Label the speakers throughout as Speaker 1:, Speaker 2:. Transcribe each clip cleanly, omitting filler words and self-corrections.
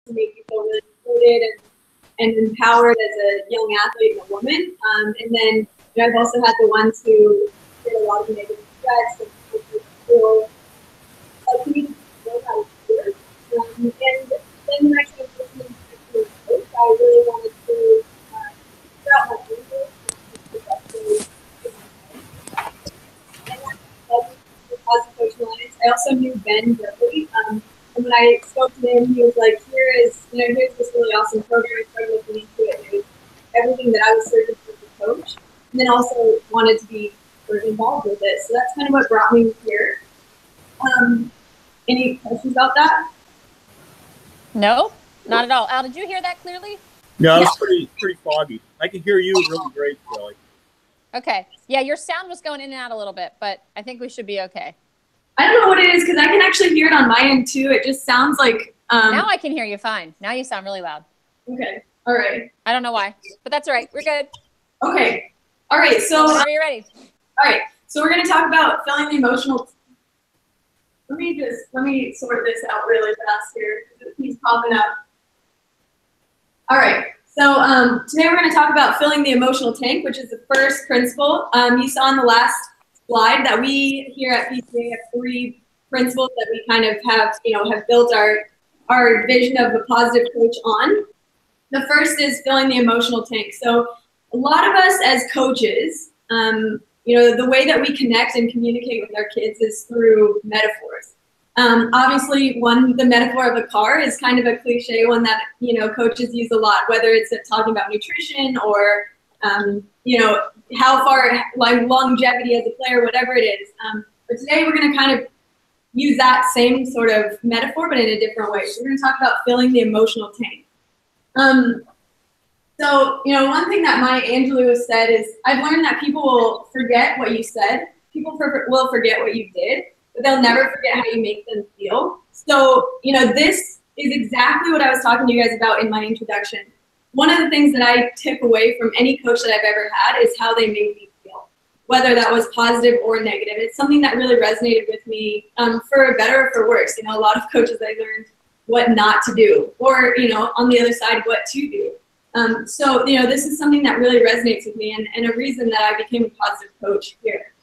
Speaker 1: to make you feel really included and empowered as a young athlete and a woman. And then I've also had the ones who did a lot of negative stress and feel like you need to know how to do it. And then when I transitioned to coach, I really wanted to figure out my own goals and that's Positive Coach Alliance. I also knew Ben Berkeley. And when I spoke to him, he was like, here's this really awesome program. I started looking into it. It was everything that I was searching for as a coach. And then also wanted to be sort of involved with it. So that's kind of what brought me here. Any questions about that?
Speaker 2: No, not at all. Al, did you hear that clearly?
Speaker 3: No, it's pretty foggy. I can hear you really great, Kelly.
Speaker 2: Okay. Yeah, your sound was going in and out a little bit, but I think we should be okay.
Speaker 1: I don't know what it is because I can actually hear it on my end too. It just sounds like.
Speaker 2: Now I can hear you fine. Now you sound really loud.
Speaker 1: Okay. All right.
Speaker 2: I don't know why, but that's all right. We're good.
Speaker 1: Okay. All right. So.
Speaker 2: Are you ready?
Speaker 1: All right. So we're going to talk about feeling the emotional. Let me sort this out really fast here. It keeps popping up. All right. So today we're going to talk about filling the emotional tank, which is the first principle. You saw on the last slide that we here at PCA have 3 principles that we kind of have built our vision of a positive coach on. The first is filling the emotional tank. So a lot of us as coaches, the way that we connect and communicate with our kids is through metaphors. Obviously, the metaphor of a car is kind of a cliche one that, coaches use a lot, whether it's talking about nutrition or, how far, like longevity as a player, whatever it is. But today we're going to kind of use that same sort of metaphor, but in a different way. So we're going to talk about filling the emotional tank. So, one thing that Maya Angelou has said is, I've learned that people will forget what you said. People will forget what you did, but they'll never forget how you make them feel. So, this is exactly what I was talking to you guys about in my introduction. One of the things that I took away from any coach that I've ever had is how they made me feel, whether that was positive or negative. It's something that really resonated with me, for better or for worse. A lot of coaches, I learned what not to do, or, on the other side, what to do. So, this is something that really resonates with me and a reason that I became a positive coach here.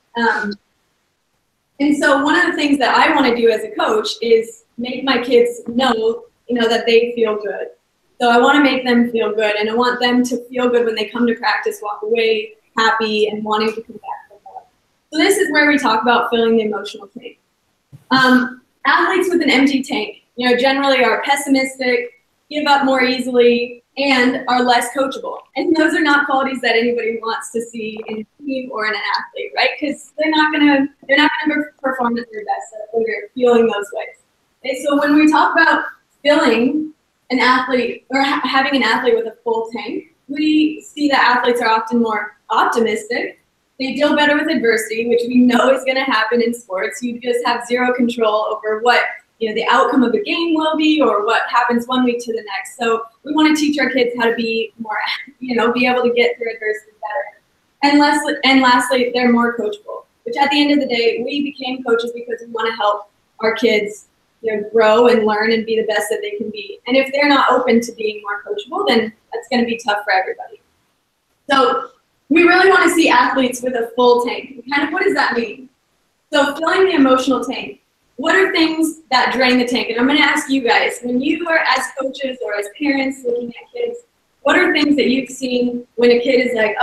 Speaker 1: And so one of the things that I want to do as a coach is make my kids know, that they feel good. So I want to make them feel good, and I want them to feel good when they come to practice, walk away happy and wanting to come back for more. So this is where we talk about filling the emotional tank. Athletes with an empty tank, generally are pessimistic, give up more easily, and are less coachable. And those are not qualities that anybody wants to see in a team or in an athlete, right? Because they're not gonna perform at their best when they're feeling those ways. Okay, so when we talk about filling an athlete or having an athlete with a full tank, we see that athletes are often more optimistic. They deal better with adversity, which we know is going to happen in sports. You just have zero control over what the outcome of a game will be or what happens one week to the next. So we want to teach our kids how to be more, be able to get through adversity better. And lastly, they're more coachable, which at the end of the day, we became coaches because we want to help our kids grow and learn and be the best that they can be. And if they're not open to being more coachable, then that's going to be tough for everybody. So we really want to see athletes with a full tank. Kind of what does that mean? So filling the emotional tank. What are things that drain the tank? And I'm going to ask you guys, when you are as coaches or as parents looking at kids, what are things that you've seen when a kid is like,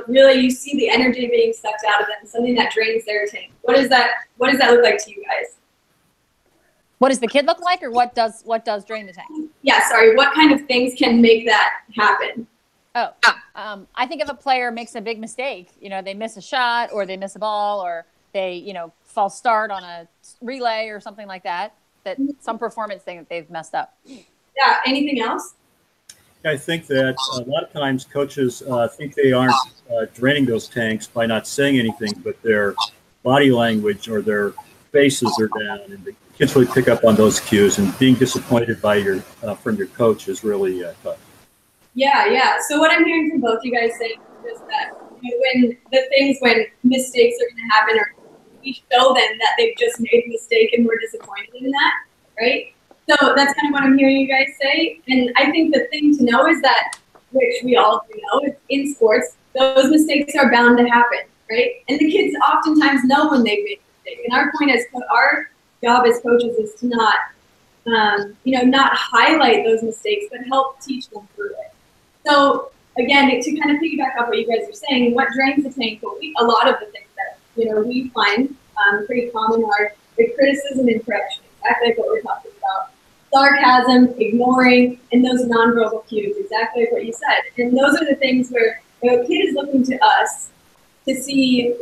Speaker 1: really you see the energy being sucked out of them, something that drains their tank? What does that look like to you guys?
Speaker 2: What does the kid look like, or what does drain the tank?
Speaker 1: Yeah, sorry. What kind of things can make that happen?
Speaker 2: I think if a player makes a big mistake, they miss a shot or they miss a ball or they, false start on a relay or something like that, some performance thing that they've messed up.
Speaker 1: Yeah. Anything else?
Speaker 3: I think that a lot of times coaches think they aren't draining those tanks by not saying anything, but their body language or their faces are down, and the kids really pick up on those cues. And being disappointed by from your coach is really tough. Yeah.
Speaker 1: So what I'm hearing from both you guys saying is that when mistakes are going to happen, or we show them that they've just made a mistake and we're disappointed in that, right? So that's kind of what I'm hearing you guys say. And I think the thing to know is that, which we all do know, is in sports, those mistakes are bound to happen, right? And the kids oftentimes know when they've made a mistake. And our job as coaches is to not, not highlight those mistakes, but help teach them through it. So again, to kind of piggyback off what you guys are saying, what drains the tank? Well, a lot of the things that we find pretty common are the criticism and correction, exactly like what we're talking about. Sarcasm, ignoring, and those nonverbal cues, exactly like what you said. And those are the things where a kid is looking to us to see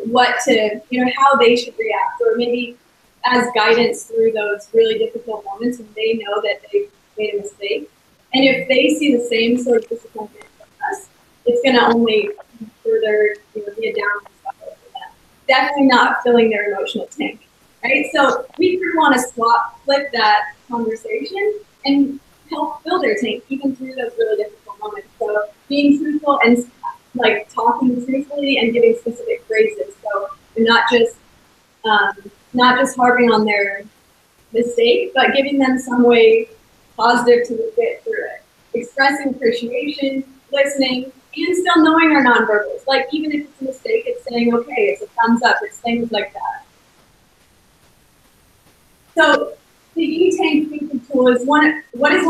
Speaker 1: how they should react, or maybe as guidance through those really difficult moments when they know that they've made a mistake. And if they see the same sort of disappointment from us, it's going to only further be a downward spiral for them. Definitely not filling their emotional tank, right? So we could want to flip that conversation and help fill their tank even through those really difficult moments. So being truthful and talking truthfully and giving specific phrases. So they're not just harping on their mistake, but giving them some way positive to get through it. Expressing appreciation, listening, and still knowing our nonverbals. Like even if it's a mistake, it's saying okay, it's a thumbs up, it's things like that. So the E-Tank thinking tool is what is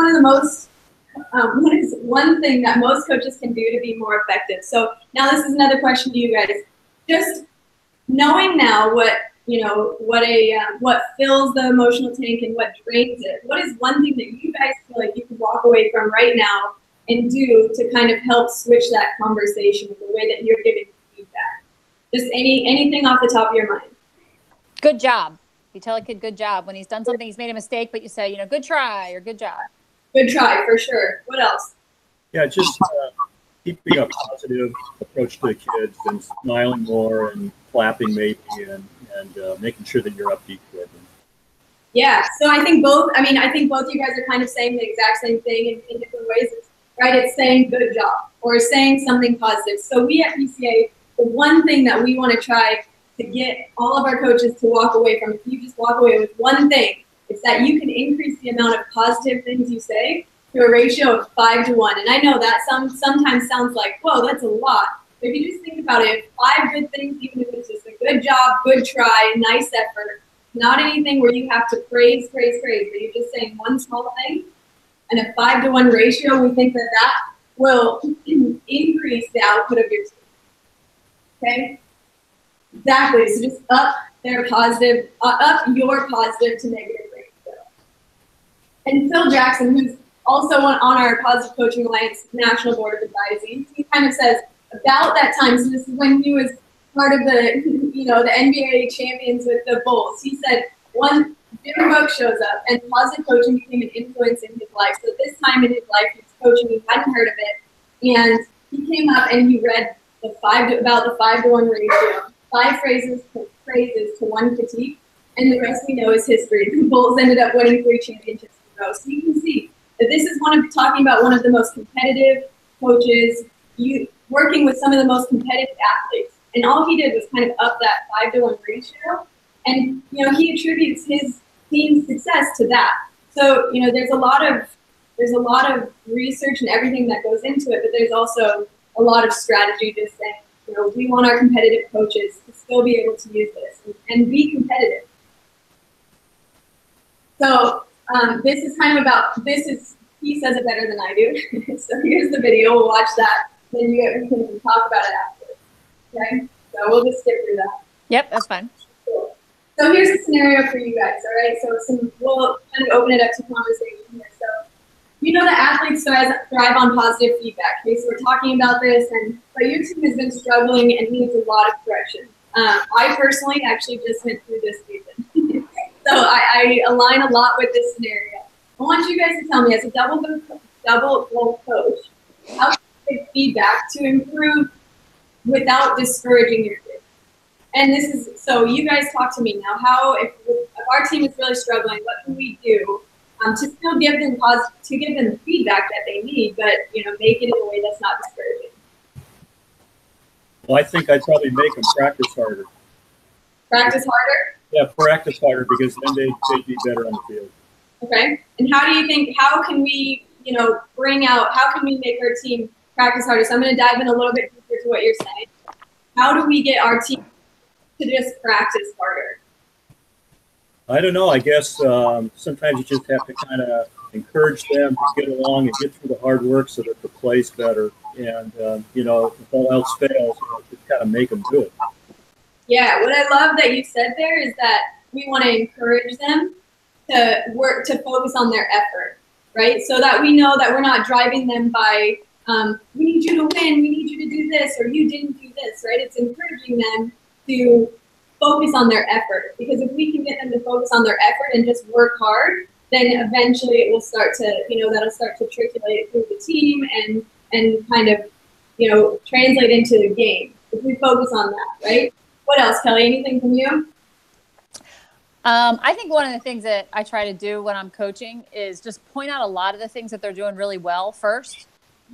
Speaker 1: one thing that most coaches can do to be more effective. So now this is another question to you guys. Just knowing now what fills the emotional tank and what drains it. What is one thing that you guys feel like you can walk away from right now and do to kind of help switch that conversation with the way that you're giving feedback? Just anything off the top of your mind.
Speaker 2: Good job. You tell a kid good job when he's done something, he's made a mistake, but you say, good try or good job.
Speaker 1: Good try, for sure. What else?
Speaker 3: Yeah, just keeping a positive approach to the kids and smiling more and clapping maybe and making sure that you're upbeat with them.
Speaker 1: Yeah, so I think both of you guys are kind of saying the exact same thing in different ways, right? It's saying good job or saying something positive. So we at PCA, the one thing that we want to try to get all of our coaches to walk away from, if you just walk away with one thing, it's that you can increase the amount of positive things you say to a ratio of 5 to 1. And I know that sometimes sounds like, whoa, that's a lot. But if you just think about it, 5 good things, even if it's just a good job, good try, nice effort, not anything where you have to praise, but you're just saying one small thing, and a 5 to 1 ratio, we think that will increase the output of your team. Okay? Exactly. So just up your positive to negative ratio. And Phil Jackson, who's also on our Positive Coaching Alliance National Board of Advising, he kind of says about that time, so this is when he was part of the NBA champions with the Bulls. He said one Jim Book shows up and positive coaching became an influence in his life. So this time in his life, he was coaching, he hadn't heard of it, and he came up and he read about the 5 to 1 ratio. 5 phrases to 1 critique, and the rest we know is history. The Bulls ended up winning 3 championships in a row. So you can see that this is talking about one of the most competitive coaches, working with some of the most competitive athletes. And all he did was kind of up that 5 to 1 ratio. And, he attributes his team's success to that. So, there's a lot of research and everything that goes into it, but there's also a lot of strategy just saying, we want our competitive coaches to still be able to use this and be competitive. So this is kind of he says it better than I do. So here's the video, we'll watch that, then we can talk about it afterwards. Okay, so we'll just skip through that.
Speaker 2: Yep, that's fine.
Speaker 1: Cool. So here's the scenario for you guys, all right? So we'll kind of open it up to conversation here. So that athletes thrive on positive feedback. Okay, so we're talking about this, but your team has been struggling and needs a lot of correction. I personally actually just went through this season. So I align a lot with this scenario. I want you guys to tell me, as a double goal coach, how can you give feedback to improve without discouraging your kids? And so you guys talk to me now. If our team is really struggling, what can we do to still give them the feedback that they need, but make it in a way that's not discouraging?
Speaker 3: Well, I think I'd probably make them practice harder.
Speaker 1: Practice harder?
Speaker 3: Yeah, practice harder, because then they'd be better on the field.
Speaker 1: Okay. And how do you think, how can we, how can we make our team practice harder? So I'm going to dive in a little bit deeper to what you're saying. How do we get our team to just practice harder?
Speaker 3: I don't know. I guess sometimes you just have to kind of encourage them to get along and get through the hard work so that the play's better. And, if all else fails, just kind of make them do it.
Speaker 1: Yeah, what I love that you said there is that we want to encourage them to work, to focus on their effort, right? So that we know that we're not driving them by, we need you to win, we need you to do this, or you didn't do this, right? It's encouraging them to focus on their effort, because if we can get them to focus on their effort and just work hard, then eventually it will start to, that'll start to circulate through the team and kind of, translate into the game if we focus on that, right? What else, Kelly? Anything from you?
Speaker 2: I think one of the things that I try to do when I'm coaching is just point out a lot of the things that they're doing really well first,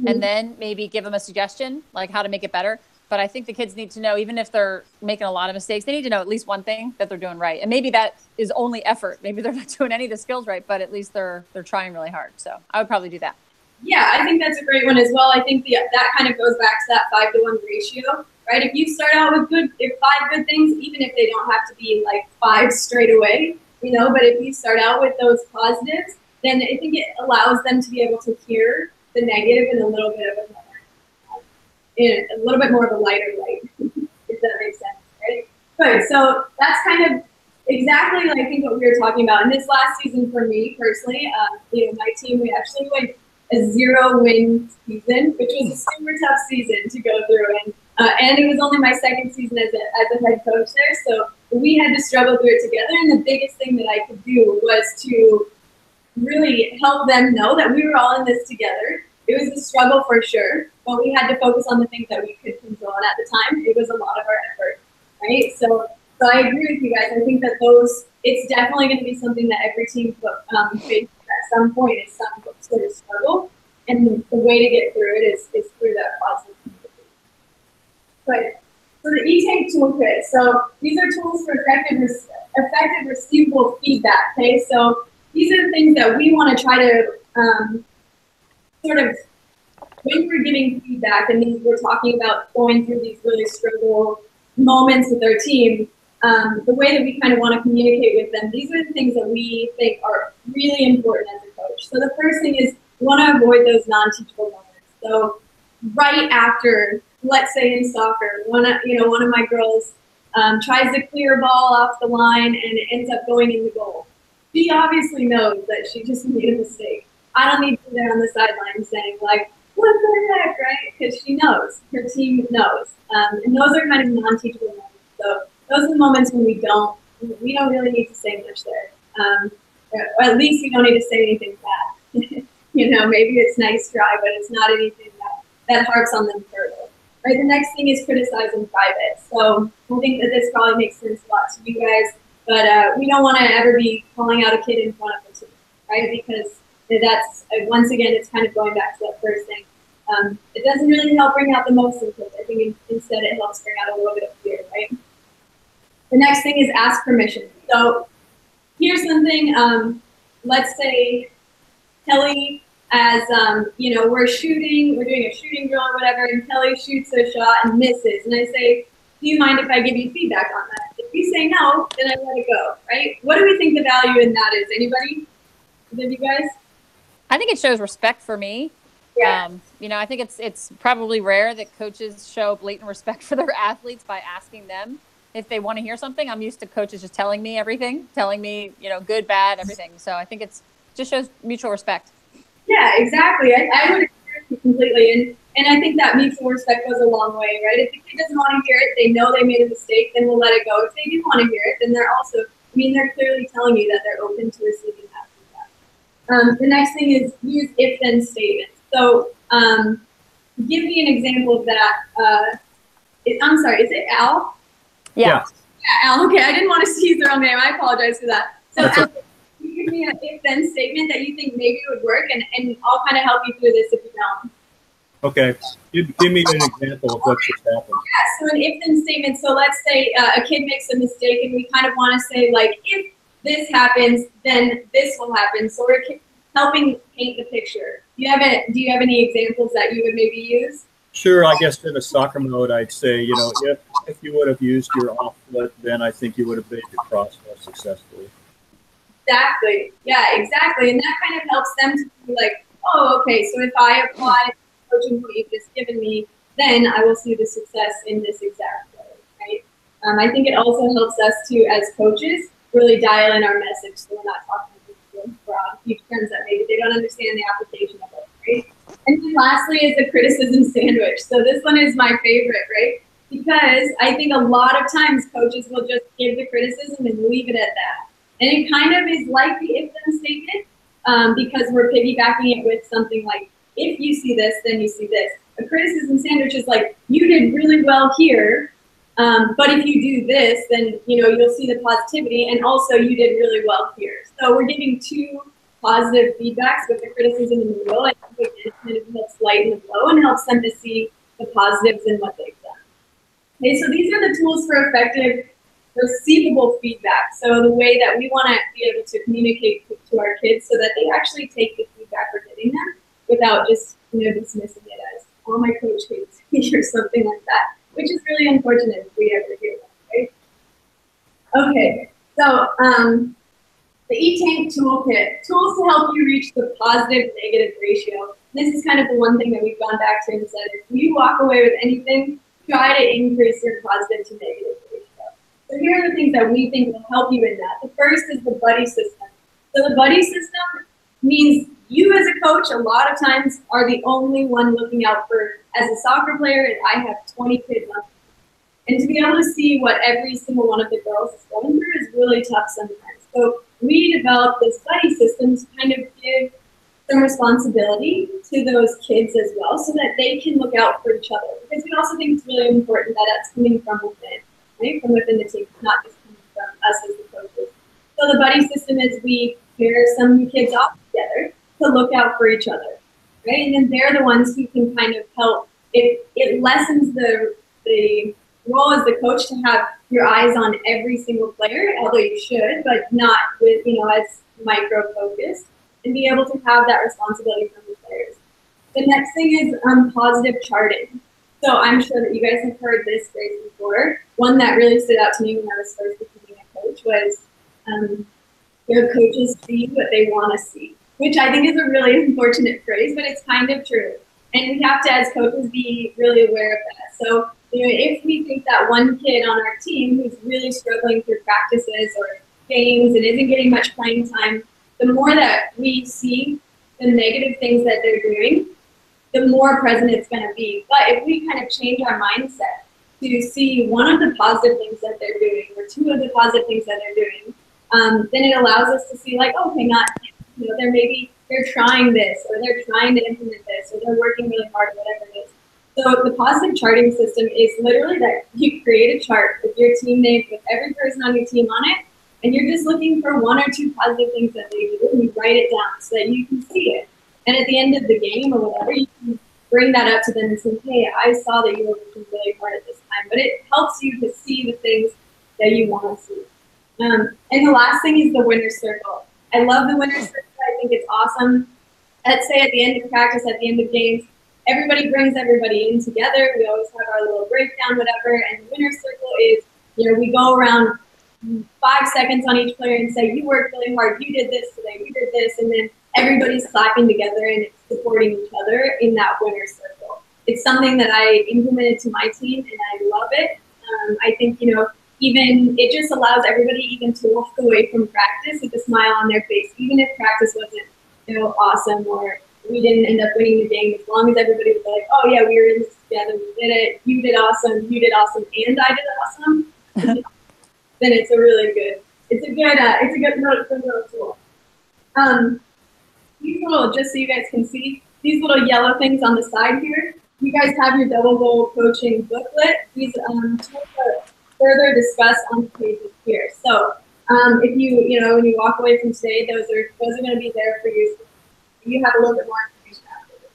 Speaker 2: and then maybe give them a suggestion, like how to make it better. But I think the kids need to know, even if they're making a lot of mistakes, they need to know at least one thing that they're doing right. And maybe that is only effort. Maybe they're not doing any of the skills right, but at least they're trying really hard. So I would probably do that.
Speaker 1: Yeah, I think that's a great one as well. I think that kind of goes back to that 5-to-1 ratio, right? If you start out with 5 good things, even if they don't have to be like 5 straight away, but if you start out with those positives, then I think it allows them to be able to hear the negative in a little bit of a little bit more of a lighter light, if that makes sense, right? Good. So that's kind of exactly, I think, what we were talking about. And this last season for me personally, my team, we actually went a 0-win season, which was a super tough season to go through. And it was only my second season as a head coach there. So we had to struggle through it together. And the biggest thing that I could do was to really help them know that we were all in this together. It was a struggle for sure, but we had to focus on the things that we could control. And at the time, it was a lot of our effort, right? So I agree with you guys. I think that it's definitely going to be something that every team faces at some point, is some sort of struggle. And the way to get through it is through that positive community. Right. So the E-Tank toolkit. So these are tools for effective receivable feedback. Okay. So these are the things that we want to try to sort of, when we're giving feedback, and we're talking about going through these really struggle moments with our team, the way that we kind of want to communicate with them, these are the things that we think are really important as a coach. So the first thing is we want to avoid those non-teachable moments. So right after, let's say in soccer, one of my girls tries to clear a ball off the line and it ends up going in the goal. She obviously knows that she just made a mistake. I don't need to be there on the sideline saying like, what the heck, right? Because she knows, her team knows. And those are kind of non-teachable moments. So those are the moments when we don't really need to say much there. Or at least we don't need to say anything bad. Maybe it's nice try, but it's not anything that harps on them further. Right? The next thing is criticize in private. So I think that this probably makes sense a lot to you guys, but we don't want to ever be calling out a kid in front of the team, right? Because that's, once again, it's kind of going back to that first thing. It doesn't really help bring out the most in kids. I think instead it helps bring out a little bit of fear, right? The next thing is ask permission. So here's something, let's say Kelly, as we're doing a shooting drill or whatever, and Kelly shoots a shot and misses. And I say, do you mind if I give you feedback on that? If you say no, then I let it go, right? What do we think the value in that is? Anybody? Any of you guys?
Speaker 2: I think it shows respect for me.
Speaker 1: Yeah.
Speaker 2: I think it's probably rare that coaches show blatant respect for their athletes by asking them if they want to hear something. I'm used to coaches just telling me everything, telling me, good, bad, everything. So I think just shows mutual respect.
Speaker 1: Yeah, exactly. I would agree with you completely. And I think that mutual respect goes a long way, right? If the kid doesn't want to hear it, they know they made a mistake, then we'll let it go. If they do want to hear it, then they're clearly telling you that they're open to receiving that feedback. The next thing is use if-then statements. So give me an example of that. I'm sorry, is it Al?
Speaker 2: Yeah.
Speaker 1: Yeah, Al. Okay, I didn't want to use the wrong name. I apologize for that. So Al, give me an if-then statement that you think maybe would work, and I'll kind of help you through this if you don't.
Speaker 3: Okay. Give me an example of what just happened.
Speaker 1: Yeah, so an if-then statement. So let's say a kid makes a mistake, and we kind of want to say, like, if this happens, then this will happen. So we're helping paint the picture. Do you have any examples that you would maybe use?
Speaker 3: Sure. I guess in a soccer mode, I'd say, you know, if you would have used your off foot, then I think you would have made your cross more successfully.
Speaker 1: Exactly. Yeah, exactly. And that kind of helps them to be like, oh, okay, so if I apply coaching what you've just given me, then I will see the success in this exact way, right? I think it also helps us to, as coaches, really dial in our message so we're not talking broad, huge terms that maybe they don't understand the application of it, right? And then lastly is the criticism sandwich. So this one is my favorite, right? Because I think a lot of times coaches will just give the criticism and leave it at that. And it kind of is like the if-then statement because we're piggybacking it with something like, if you see this, then you see this. A criticism sandwich is like, you did really well here, but if you do this, then you'll see the positivity, and also you did really well here. So we're giving two positive feedbacks with the criticism in the middle. I think it kind of helps lighten the blow and helps them to see the positives in what they've done. Okay, so these are the tools for effective receivable feedback. So the way that we want to be able to communicate to our kids so that they actually take the feedback we're giving them without just dismissing it as, oh, my coach hates me or something like that, which is really unfortunate if we ever hear that, right? Okay, so the E-Tank Toolkit, tools to help you reach the positive-negative ratio. This is kind of the one thing that we've gone back to and said, if you walk away with anything, try to increase your positive to negative ratio. So here are the things that we think will help you in that. The first is the buddy system. So the buddy system means you as a coach a lot of times are the only one looking out for, as a soccer player, and I have 20 kids on. And to be able to see what every single one of the girls is going through is really tough sometimes. So we developed this buddy system to kind of give some responsibility to those kids as well so that they can look out for each other. Because we also think it's really important that that's coming from within, right? From within the team, not just coming from us as the coaches. So the buddy system is we pair some kids off together to look out for each other, right? And then they're the ones who can kind of help. It lessens the role as the coach to have your eyes on every single player, although you should, but not with, as micro focused, and be able to have that responsibility from the players. The next thing is positive charting. So I'm sure that you guys have heard this phrase before. One that really stood out to me when I was first becoming a coach was your coaches see what they want to see, which I think is a really unfortunate phrase, but it's kind of true. And we have to, as coaches, be really aware of that. So, if we think that one kid on our team who's really struggling through practices or games and isn't getting much playing time, the more that we see the negative things that they're doing, the more present it's going to be. But if we kind of change our mindset to see one of the positive things that they're doing or two of the positive things that they're doing, then it allows us to see like, okay, they're trying this or they're trying to implement this or they're working really hard, whatever it is. So the positive charting system is literally that you create a chart with your team name, with every person on your team on it, and you're just looking for one or two positive things that they do, and you write it down so that you can see it. And at the end of the game or whatever, you can bring that up to them and say, hey, I saw that you were working really hard at this time. But it helps you to see the things that you want to see. And the last thing is the winner's circle. I love the winner's circle. I think it's awesome. Let's say at the end of practice, at the end of games, everybody brings everybody in together. We always have our little breakdown, whatever. And the winner's circle is, we go around 5 seconds on each player and say, you worked really hard. You did this today. You did this. And then everybody's clapping together and supporting each other in that winner's circle. It's something that I implemented to my team, and I love it. I think, even it just allows everybody even to walk away from practice with a smile on their face, even if practice wasn't, awesome or we didn't end up winning the game. As long as everybody was like, oh yeah, we were in this together, we did it, you did awesome, and I did awesome, then it's a good little tool. These little, just so you guys can see, these little yellow things on the side here, you guys have your double goal coaching booklet. These tools are further discussed on the pages here. So if when you walk away from today, those are going to be there for you. You have a little bit more information after this.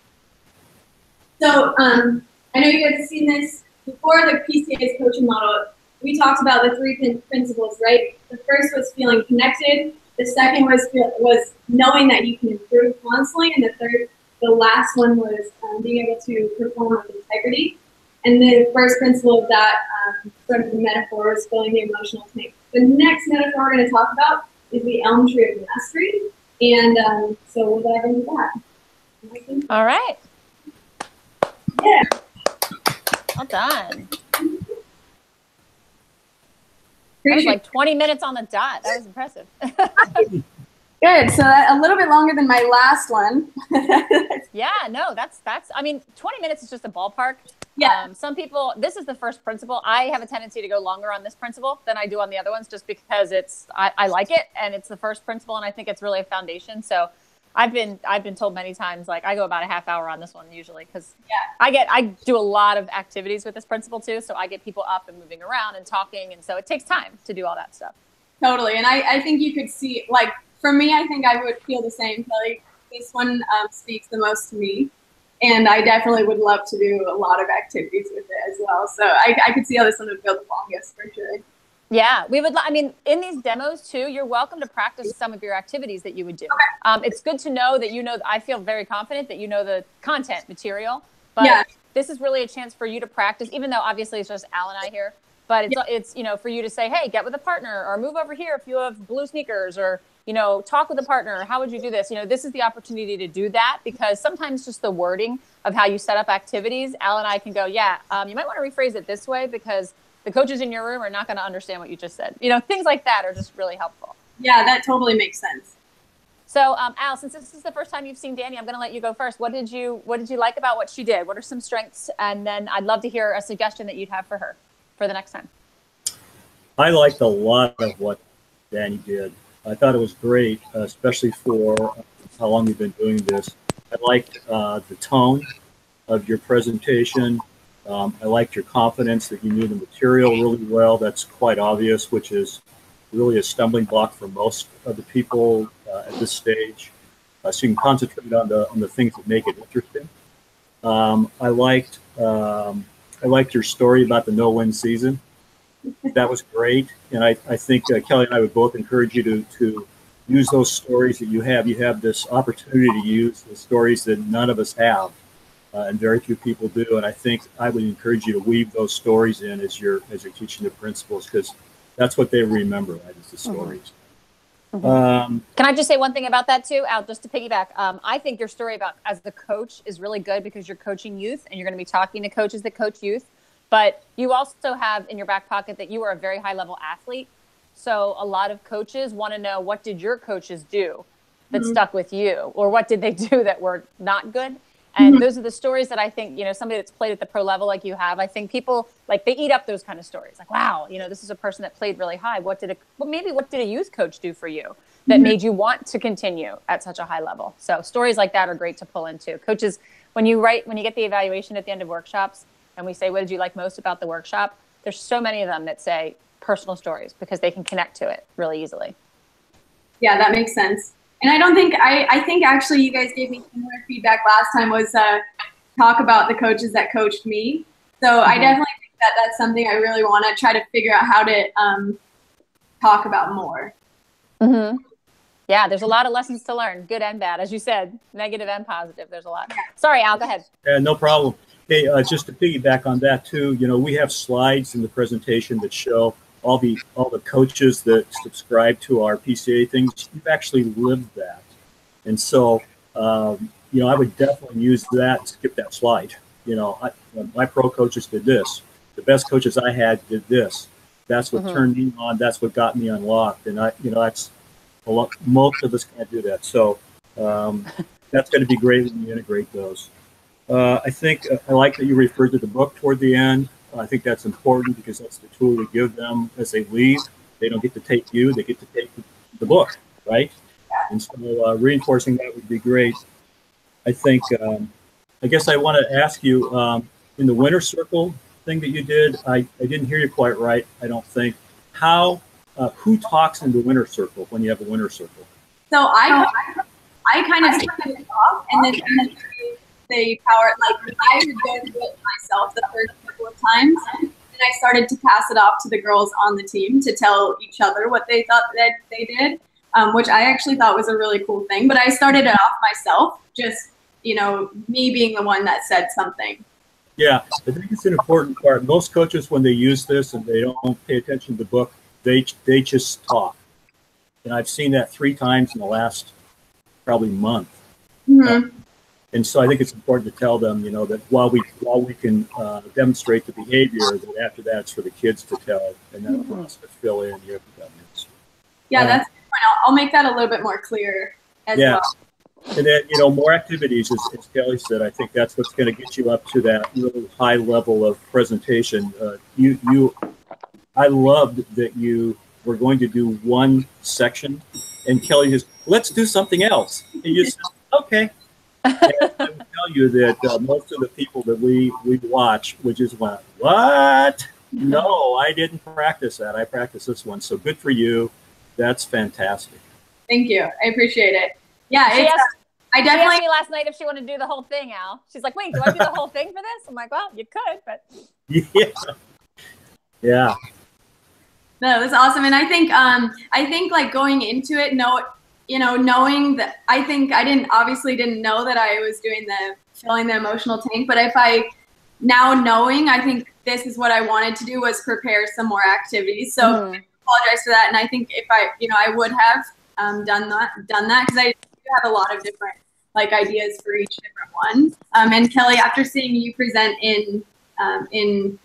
Speaker 1: So I know you guys have seen this before. The PCA's coaching model we talked about the three principles, right? The first was feeling connected. The second was knowing that you can improve constantly. And the last one was being able to perform with integrity. And the first principle of that sort of the metaphor is filling the emotional tank. The next metaphor we're going to talk about is the elm tree of mastery. And so we'll dive into that.
Speaker 2: All right.
Speaker 1: Yeah.
Speaker 2: Well done. That was like 20 minutes on the dot. That was impressive.
Speaker 1: Good. So a little bit longer than my last one.
Speaker 2: Yeah, no, that's, I mean, 20 minutes is just a ballpark.
Speaker 1: Yeah.
Speaker 2: Some people, this is the first principle. I have a tendency to go longer on this principle than I do on the other ones, just because I like it, and it's the first principle, and I think it's really a foundation. So I've been told many times, like, I go about a half hour on this one usually, because I do a lot of activities with this principle too. So I get people up and moving around and talking. And so it takes time to do all that stuff.
Speaker 1: Totally. And I think you could see, like, for me, I think I would feel the same, Kelly. This one speaks the most to me. And I definitely would love to do a lot of activities with it as well. So I could see how this one would go the longest for sure.
Speaker 2: Yeah, we would. I mean, in these demos too, you're welcome to practice some of your activities that you would do.
Speaker 1: Okay.
Speaker 2: It's good to know that I feel very confident that you know the content material, but this is really a chance for you to practice, even though obviously it's just Al and I here. But it's for you to say, hey, get with a partner, or move over here if you have blue sneakers, or talk with a partner. How would you do this? This is the opportunity to do that, because sometimes just the wording of how you set up activities, Al and I can go, you might want to rephrase it this way, because the coaches in your room are not going to understand what you just said. Things like that are just really helpful.
Speaker 1: Yeah, that totally makes sense.
Speaker 2: So, Al, since this is the first time you've seen Danny, I'm going to let you go first. What did you like about what she did? What are some strengths? And then I'd love to hear a suggestion that you'd have for her for the next time.
Speaker 3: I liked a lot of what Danny did. I thought it was great, especially for how long you've been doing this. I liked the tone of your presentation. I liked your confidence that you knew the material really well. That's quite obvious, which is really a stumbling block for most of the people at this stage. So you can concentrate on the things that make it interesting. I liked your story about the no-win season. That was great, and I think Kelly and I would both encourage you to use those stories that you have. You have this opportunity to use the stories that none of us have. And very few people do, and I think I would encourage you to weave those stories in as you're teaching the principals, because that's what they remember, right? Is the stories.
Speaker 2: Mm-hmm. Can I just say one thing about that too, Al? Just to piggyback, I think your story about as the coach is really good, because you're coaching youth, and you're going to be talking to coaches that coach youth. But you also have in your back pocket that you are a very high level athlete. So a lot of coaches want to know, what did your coaches do that stuck with you, or what did they do that were not good? And those are the stories that I think, somebody that's played at the pro level like you have, I think people, like, they eat up those kind of stories. Like, wow, this is a person that played really high. What did a youth coach do for you that made you want to continue at such a high level? So stories like that are great to pull into. Coaches, when you get the evaluation at the end of workshops and we say, what did you like most about the workshop? There's so many of them that say personal stories, because they can connect to it really easily.
Speaker 1: Yeah, that makes sense. And I think actually you guys gave me similar feedback last time, was talk about the coaches that coached me. So I definitely think that that's something I really want to try to figure out how to talk about more.
Speaker 2: Mm-hmm. Yeah, there's a lot of lessons to learn, good and bad. As you said, negative and positive, there's a lot. Sorry, Al, go ahead.
Speaker 3: Yeah, no problem. Hey, just to piggyback on that too, we have slides in the presentation that show all the coaches that subscribe to our PCA things. You've actually lived that, and so I would definitely use that. Skip that slide. My pro coaches did this. The best coaches I had did this. That's what turned me on. That's what got me unlocked. And that's a lot. Most of us can't do that. So that's going to be great when you integrate those. I think I like that you referred to the book toward the end. I think that's important, because that's the tool we give them as they leave. They don't get to take you, they get to take the book, right? And so reinforcing that would be great. I think, I guess I want to ask you, in the winner circle thing that you did, I didn't hear you quite right, I don't think. Who talks in the winner circle when you have a winner circle?
Speaker 1: So I kind of started it off, and then the power, like, I would go through it myself the first couple of times, and I started to pass it off to the girls on the team to tell each other what they thought that they did, which I actually thought was a really cool thing. But I started it off myself, just, you know, me being the one that said something.
Speaker 3: Yeah, I think it's an important part. Most coaches, when they use this and they don't pay attention to the book, they just talk. And I've seen that 3 times in the last probably month.
Speaker 1: Mm-hmm.
Speaker 3: And so I think it's important to tell them, you know, that while we can demonstrate the behavior, that after that it's for the kids to tell, and then for us to fill in here.
Speaker 1: Yeah, that's a good point. I'll make that a little bit more clear as well.
Speaker 3: And then, you know, more activities, as Kelly said. I think that's what's going to get you up to that really high level of presentation. I loved that you were going to do one section, and Kelly just, let's do something else. And you said, okay. And I will tell you that most of the people that we watch would just went, what? No, I didn't practice that. I practiced this one. So good for you. That's fantastic.
Speaker 1: Thank you. I appreciate it. Yeah, I definitely.
Speaker 2: She asked me last night if she wanted to do the whole thing, Al. She's like, "Wait, do I do the whole thing for this?" I'm like, "Well, you could, but."
Speaker 3: Yeah.
Speaker 1: No, that's awesome, and I think like going into it, knowing that I think I didn't know that I was doing filling the emotional tank, but if I now knowing, I think this is what I wanted to do was prepare some more activities. So I apologize for that, and I think if I would have done that because I do have a lot of different like ideas for each different one. And Kelly, after seeing you present in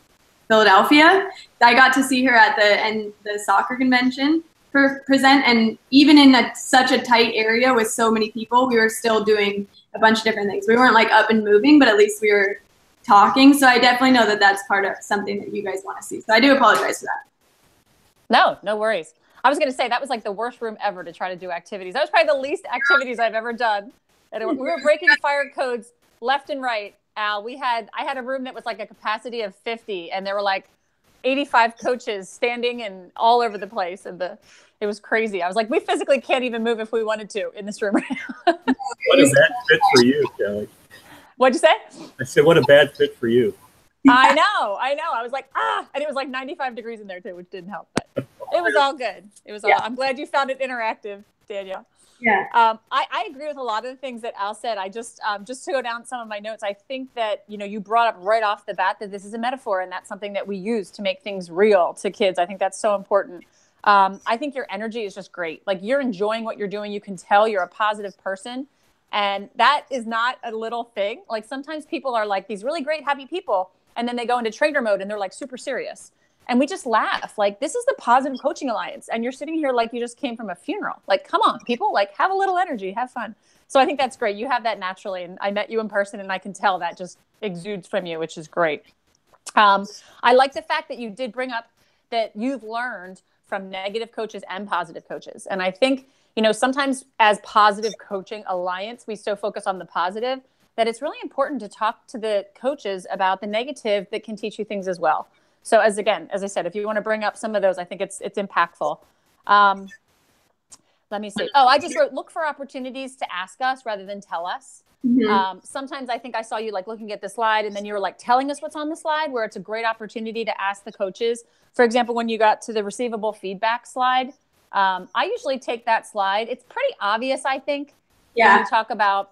Speaker 1: Philadelphia, I got to see her at the soccer convention present, and even in such a tight area with so many people, we were still doing a bunch of different things. We weren't like up and moving, but at least we were talking. So I definitely know that that's part of something that you guys want to see. So I do apologize for that.
Speaker 2: No worries. I was going to say that was like the worst room ever to try to do activities. That was probably the least activities I've ever done. And we were breaking fire codes left and right, Al. I had a room that was like a capacity of 50, and there were like 85 coaches standing and all over the place. And it was crazy. I was like, we physically can't even move if we wanted to in this room right now.
Speaker 3: What a bad fit for you, Kelly.
Speaker 2: What'd you say?
Speaker 3: I said, what a bad fit for you.
Speaker 2: I know. I was like, and it was like 95 degrees in there too, which didn't help, but it was all good. It was all, I'm glad you found it interactive, Danielle.
Speaker 1: Yeah.
Speaker 2: I agree with a lot of the things that Al said. I just to go down some of my notes, I think that, you brought up right off the bat that this is a metaphor, and that's something that we use to make things real to kids. I think that's so important. I think your energy is just great. Like, you're enjoying what you're doing. You can tell you're a positive person. And that is not a little thing. Like, sometimes people are like these really great, happy people, and then they go into trainer mode and they're like super serious. And we just laugh. Like, this is the Positive Coaching Alliance. And you're sitting here like you just came from a funeral. Like, come on, people, like, have a little energy, have fun. So I think that's great. You have that naturally. And I met you in person, and I can tell that just exudes from you, which is great. I like the fact that you did bring up that you've learned from negative coaches and positive coaches. And I think, sometimes as Positive Coaching Alliance, we so focus on the positive that it's really important to talk to the coaches about the negative that can teach you things as well. So as I said, if you want to bring up some of those, I think it's impactful. Let me see. Oh, I just wrote, look for opportunities to ask us rather than tell us. Mm-hmm. Sometimes I think I saw you like looking at the slide, and then you were like telling us what's on the slide, where it's a great opportunity to ask the coaches. For example, when you got to the receivable feedback slide, I usually take that slide. It's pretty obvious, I think.
Speaker 1: Yeah.
Speaker 2: When you talk about,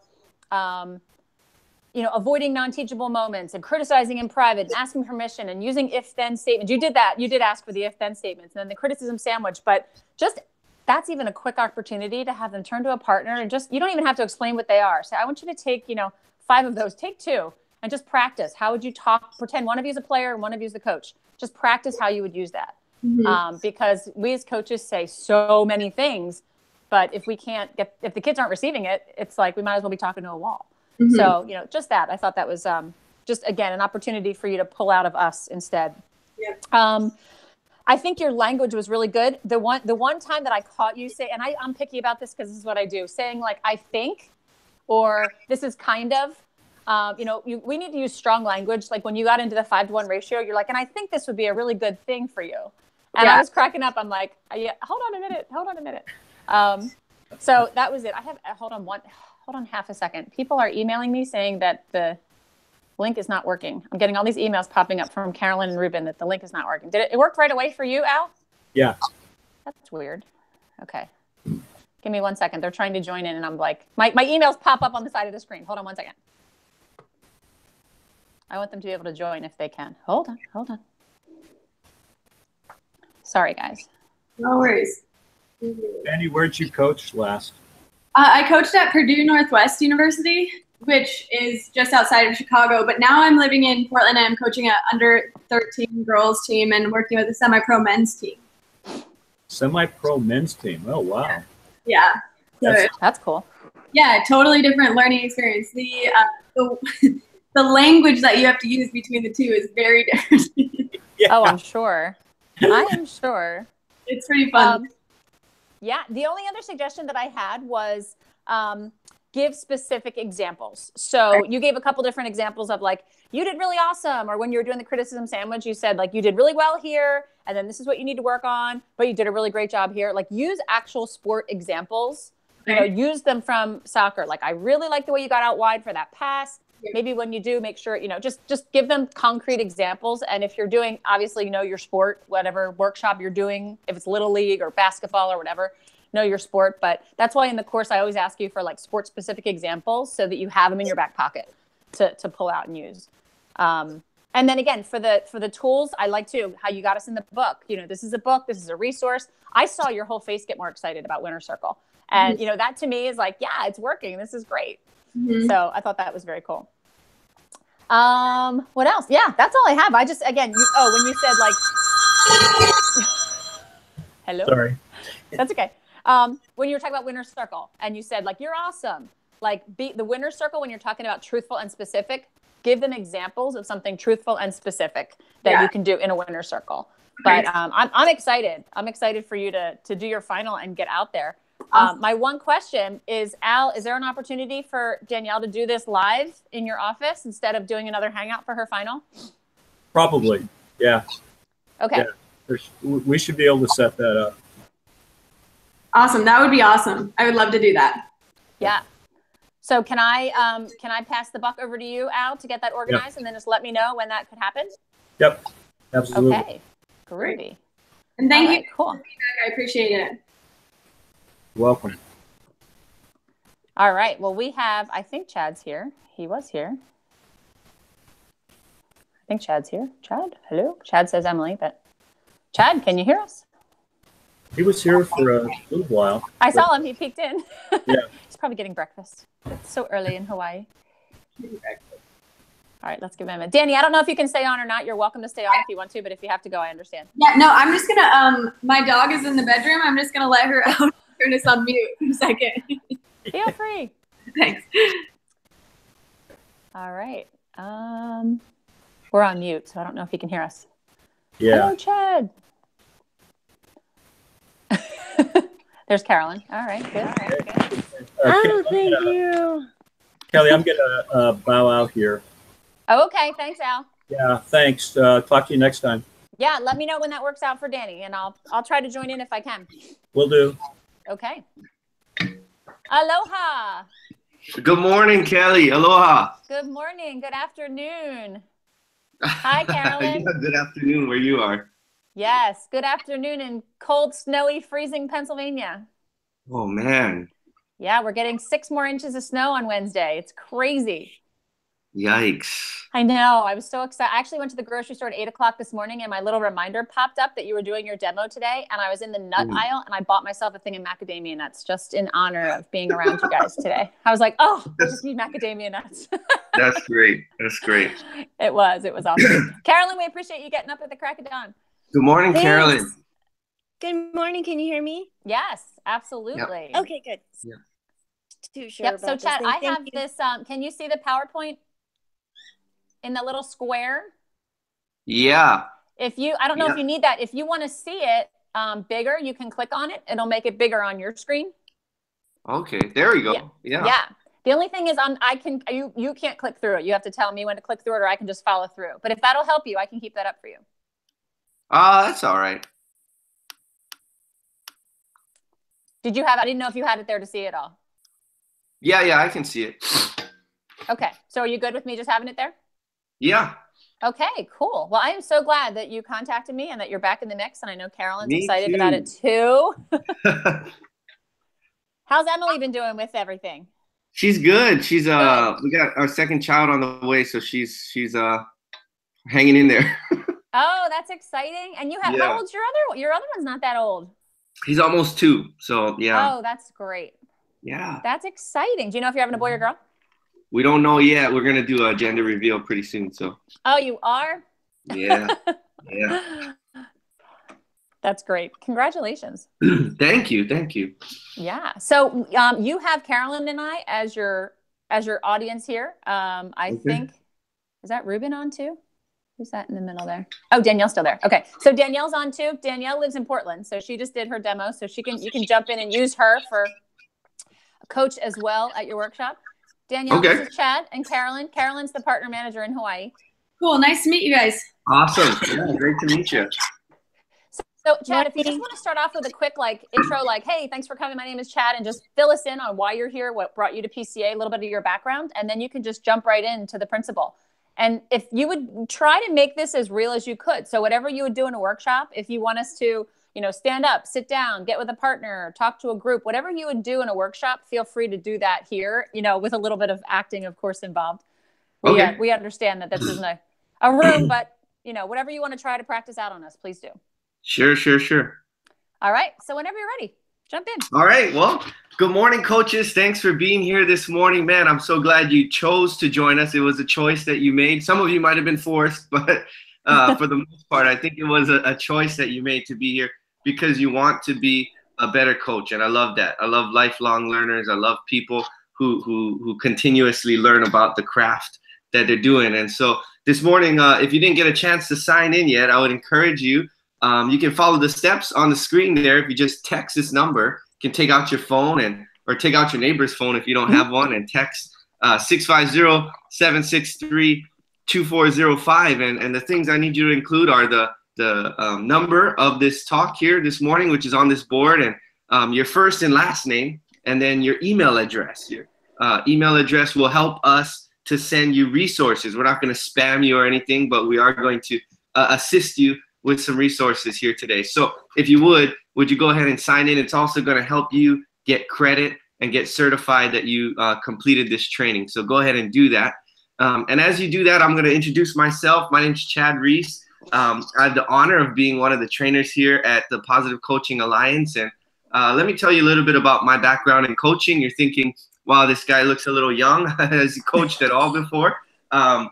Speaker 2: avoiding non-teachable moments and criticizing in private and asking permission and using if-then statements. You did that. You did ask for the if-then statements and then the criticism sandwich, but just that's even a quick opportunity to have them turn to a partner and you don't even have to explain what they are. So I want you to take, 5 of those, take 2 and just practice. How would you talk? Pretend one of you is a player and one of you is the coach. Just practice how you would use that. Mm-hmm. Because we as coaches say so many things, but if the kids aren't receiving it, it's like, we might as well be talking to a wall. Mm-hmm. So, just that, I thought that was just, again, an opportunity for you to pull out of us instead.
Speaker 1: Yeah.
Speaker 2: I think your language was really good. The one time that I caught you say, and I'm picky about this because this is what I do, saying like, I think, or this is kind of, we need to use strong language. Like when you got into the 5-to-1 ratio, you're like, and I think this would be a really good thing for you. And I was cracking up. I'm like, yeah, hold on a minute. So that was it. I have, hold on half a second. People are emailing me saying that Link is not working. I'm getting all these emails popping up from Carolyn and Ruben that the link is not working. Did it work right away for you, Al?
Speaker 3: Yeah.
Speaker 2: That's weird. Okay. Give me 1 second. They're trying to join in, and I'm like, my emails pop up on the side of the screen. Hold on 1 second. I want them to be able to join if they can. Hold on. Sorry, guys.
Speaker 1: No worries.
Speaker 3: Andy, where'd you coach last?
Speaker 1: I coached at Purdue Northwest University, which is just outside of Chicago. But now I'm living in Portland, and I'm coaching an under-13 girls team and working with a semi-pro men's team.
Speaker 3: Semi-pro men's team. Oh, wow.
Speaker 1: Yeah. So,
Speaker 2: That's cool.
Speaker 1: yeah, totally different learning experience. The language that you have to use between the two is very different.
Speaker 3: Yeah.
Speaker 2: Oh, I'm sure. I am sure.
Speaker 1: It's pretty fun.
Speaker 2: Yeah. The only other suggestion that I had was give specific examples. So you gave a couple different examples of like, you did really awesome. Or when you were doing the criticism sandwich, you said like, you did really well here. And then this is what you need to work on, but you did a really great job here. Like use actual sport examples, use them from soccer. Like, I really like the way you got out wide for that pass. Maybe when you do, make sure, just give them concrete examples. And if you're doing, obviously, your sport, whatever workshop you're doing, if it's little league or basketball or whatever, know your sport. But that's why in the course, I always ask you for like sport specific examples so that you have them in your back pocket to pull out and use. And then again, for the tools, I like to, how you got us in the book, this is a book, this is a resource. I saw your whole face get more excited about Winter Circle. And, that to me is like, yeah, it's working. This is great. Mm-hmm. So I thought that was very cool. What else? Yeah, that's all I have. I just, again, when you said like, hello.
Speaker 3: Sorry.
Speaker 2: That's okay. When you were talking about Winter Circle and you said like, you're awesome. Like the Winter Circle, when you're talking about truthful and specific, give them examples of something truthful and specific that you can do in a Winter Circle. But I'm excited. I'm excited for you to do your final and get out there. My one question is, Al, is there an opportunity for Danielle to do this live in your office instead of doing another hangout for her final?
Speaker 3: Probably. Yeah.
Speaker 2: Okay.
Speaker 3: Yeah. We should be able to set that up.
Speaker 1: Awesome. That would be awesome. I would love to do that.
Speaker 2: Yeah. So can I pass the buck over to you, Al, to get that organized, and then just let me know when that could happen?
Speaker 3: Yep. Absolutely.
Speaker 2: Okay. Groovy.
Speaker 1: And thank you.
Speaker 2: Cool.
Speaker 1: For the feedback. I appreciate it.
Speaker 3: Welcome.
Speaker 2: All right. Well, I think Chad's here. He was here. I think Chad's here. Chad, hello? Chad says Emily, but Chad, can you hear us?
Speaker 3: He was here for a little while.
Speaker 2: I saw him. He peeked in.
Speaker 3: Yeah.
Speaker 2: He's probably getting breakfast. It's so early in Hawaii. All right, let's give him a Danny, I don't know if you can stay on or not. You're welcome to stay on if you want to, but if you have to go, I understand.
Speaker 1: Yeah, no, I'm just gonna, my dog is in the bedroom. I'm just gonna let her out. Turn this on mute for a second.
Speaker 2: Feel free.
Speaker 1: Thanks.
Speaker 2: All right. We're on mute, so I don't know if you can hear us.
Speaker 3: Yeah.
Speaker 2: Hello, Chad. There's Carolyn. All right, good.
Speaker 4: Thank you.
Speaker 3: Kelly, I'm going to bow out here.
Speaker 2: Oh, okay. Thanks, Al.
Speaker 3: Yeah, thanks. Talk to you next time.
Speaker 2: Yeah, let me know when that works out for Danny, and I'll try to join in if I can.
Speaker 3: Will do.
Speaker 2: Okay. Aloha.
Speaker 5: Good morning, Kelly. Aloha.
Speaker 2: Good morning. Good afternoon. Hi, Carolyn.
Speaker 5: Yeah, good afternoon where you are.
Speaker 2: Yes, good afternoon in cold, snowy, freezing Pennsylvania.
Speaker 5: Oh, man.
Speaker 2: Yeah, we're getting 6 more inches of snow on Wednesday. It's crazy.
Speaker 5: Yikes.
Speaker 2: I know. I was so excited. I actually went to the grocery store at 8 o'clock this morning, and my little reminder popped up that you were doing your demo today. And I was in the nut aisle, and I bought myself a thing of macadamia nuts just in honor of being around you guys today. I was like, oh, I just need macadamia nuts.
Speaker 5: That's great. That's great.
Speaker 2: It was awesome. Carolyn, we appreciate you getting up at the crack of dawn.
Speaker 5: Good morning,
Speaker 4: Thanks.
Speaker 5: Carolyn.
Speaker 4: Good morning. Can you hear me?
Speaker 2: Yes, absolutely.
Speaker 5: Yep.
Speaker 4: Okay, good.
Speaker 5: Yeah.
Speaker 4: Too sure.
Speaker 2: Yep. So,
Speaker 4: about
Speaker 2: Chad,
Speaker 4: this
Speaker 2: I
Speaker 4: thing.
Speaker 2: have
Speaker 4: Thank you.
Speaker 2: this. Can you see the PowerPoint in the little square?
Speaker 5: Yeah.
Speaker 2: I don't know if you need that. If you want to see it bigger, you can click on it. It'll make it bigger on your screen.
Speaker 5: Okay. There we go. Yeah.
Speaker 2: Yeah. The only thing is you can't click through it. You have to tell me when to click through it, or I can just follow through. But if that'll help you, I can keep that up for you.
Speaker 5: That's all right.
Speaker 2: I didn't know if you had it there to see it all.
Speaker 5: Yeah, I can see it.
Speaker 2: Okay. So are you good with me just having it there?
Speaker 5: Yeah.
Speaker 2: Okay, cool. Well, I am so glad that you contacted me and that you're back in the mix. And I know Carolyn's
Speaker 5: Me
Speaker 2: excited
Speaker 5: too.
Speaker 2: about it too. How's Emily been doing with everything?
Speaker 5: She's good. She's
Speaker 2: Good.
Speaker 5: we got our second child on the way, so she's hanging in there.
Speaker 2: Oh, that's exciting. And you have, how
Speaker 5: Yeah.
Speaker 2: old's your other? Your other one's not that old.
Speaker 5: He's almost 2, so yeah.
Speaker 2: Oh, that's great.
Speaker 5: Yeah.
Speaker 2: That's exciting. Do you know if you're having a boy or girl?
Speaker 5: We don't know yet. We're gonna do a gender reveal pretty soon, so
Speaker 2: Oh, you are?
Speaker 5: yeah. Yeah.
Speaker 2: That's great. Congratulations.
Speaker 5: Thank you. Thank you.
Speaker 2: Yeah. So you have Carolyn and I as your audience here. I think, is that Ruben on too? Who's that in the middle there? Oh, Danielle's still there. Okay. So Danielle's on too. Danielle lives in Portland. So she just did her demo. So you can jump in and use her for a coach as well at your workshop. Danielle, This is Chad and Carolyn. Carolyn's the partner manager in Hawaii.
Speaker 1: Cool. Nice to meet you guys.
Speaker 5: Awesome. Yeah, great to meet you.
Speaker 2: So Chad, if you just want to start off with a quick intro, hey, thanks for coming. My name is Chad, and just fill us in on why you're here, what brought you to PCA, a little bit of your background, and then you can just jump right into the principal. And if you would try to make this as real as you could. So whatever you would do in a workshop, if you want us to, stand up, sit down, get with a partner, talk to a group, whatever you would do in a workshop, feel free to do that here, with a little bit of acting, of course, involved. We understand that this isn't a room, but, whatever you want to try to practice out on us, please do.
Speaker 5: Sure.
Speaker 2: All right. So whenever you're ready, jump in.
Speaker 5: All right. Well, good morning, coaches. Thanks for being here this morning, man. I'm so glad you chose to join us. It was a choice that you made. Some of you might have been forced, but for the most part, I think it was a choice that you made to be here because you want to be a better coach. And I love that. I love lifelong learners. I love people who continuously learn about the craft that they're doing. And so this morning, if you didn't get a chance to sign in yet, I would encourage you. You can follow the steps on the screen there. If you just text this number, you can take out your phone or take out your neighbor's phone if you don't have one and text 650-763-2405. And the things I need you to include are the number of this talk here this morning, which is on this board, and your first and last name, and then your email address. Your email address will help us to send you resources. We're not going to spam you or anything, but we are going to assist you with some resources here today. So if you would you go ahead and sign in? It's also going to help you get credit and get certified that you completed this training. So go ahead and do that. And as you do that, I'm going to introduce myself. My name is Chad Reis. I have the honor of being one of the trainers here at the Positive Coaching Alliance. And let me tell you a little bit about my background in coaching. You're thinking, wow, this guy looks a little young. Has he coached at all before? I'll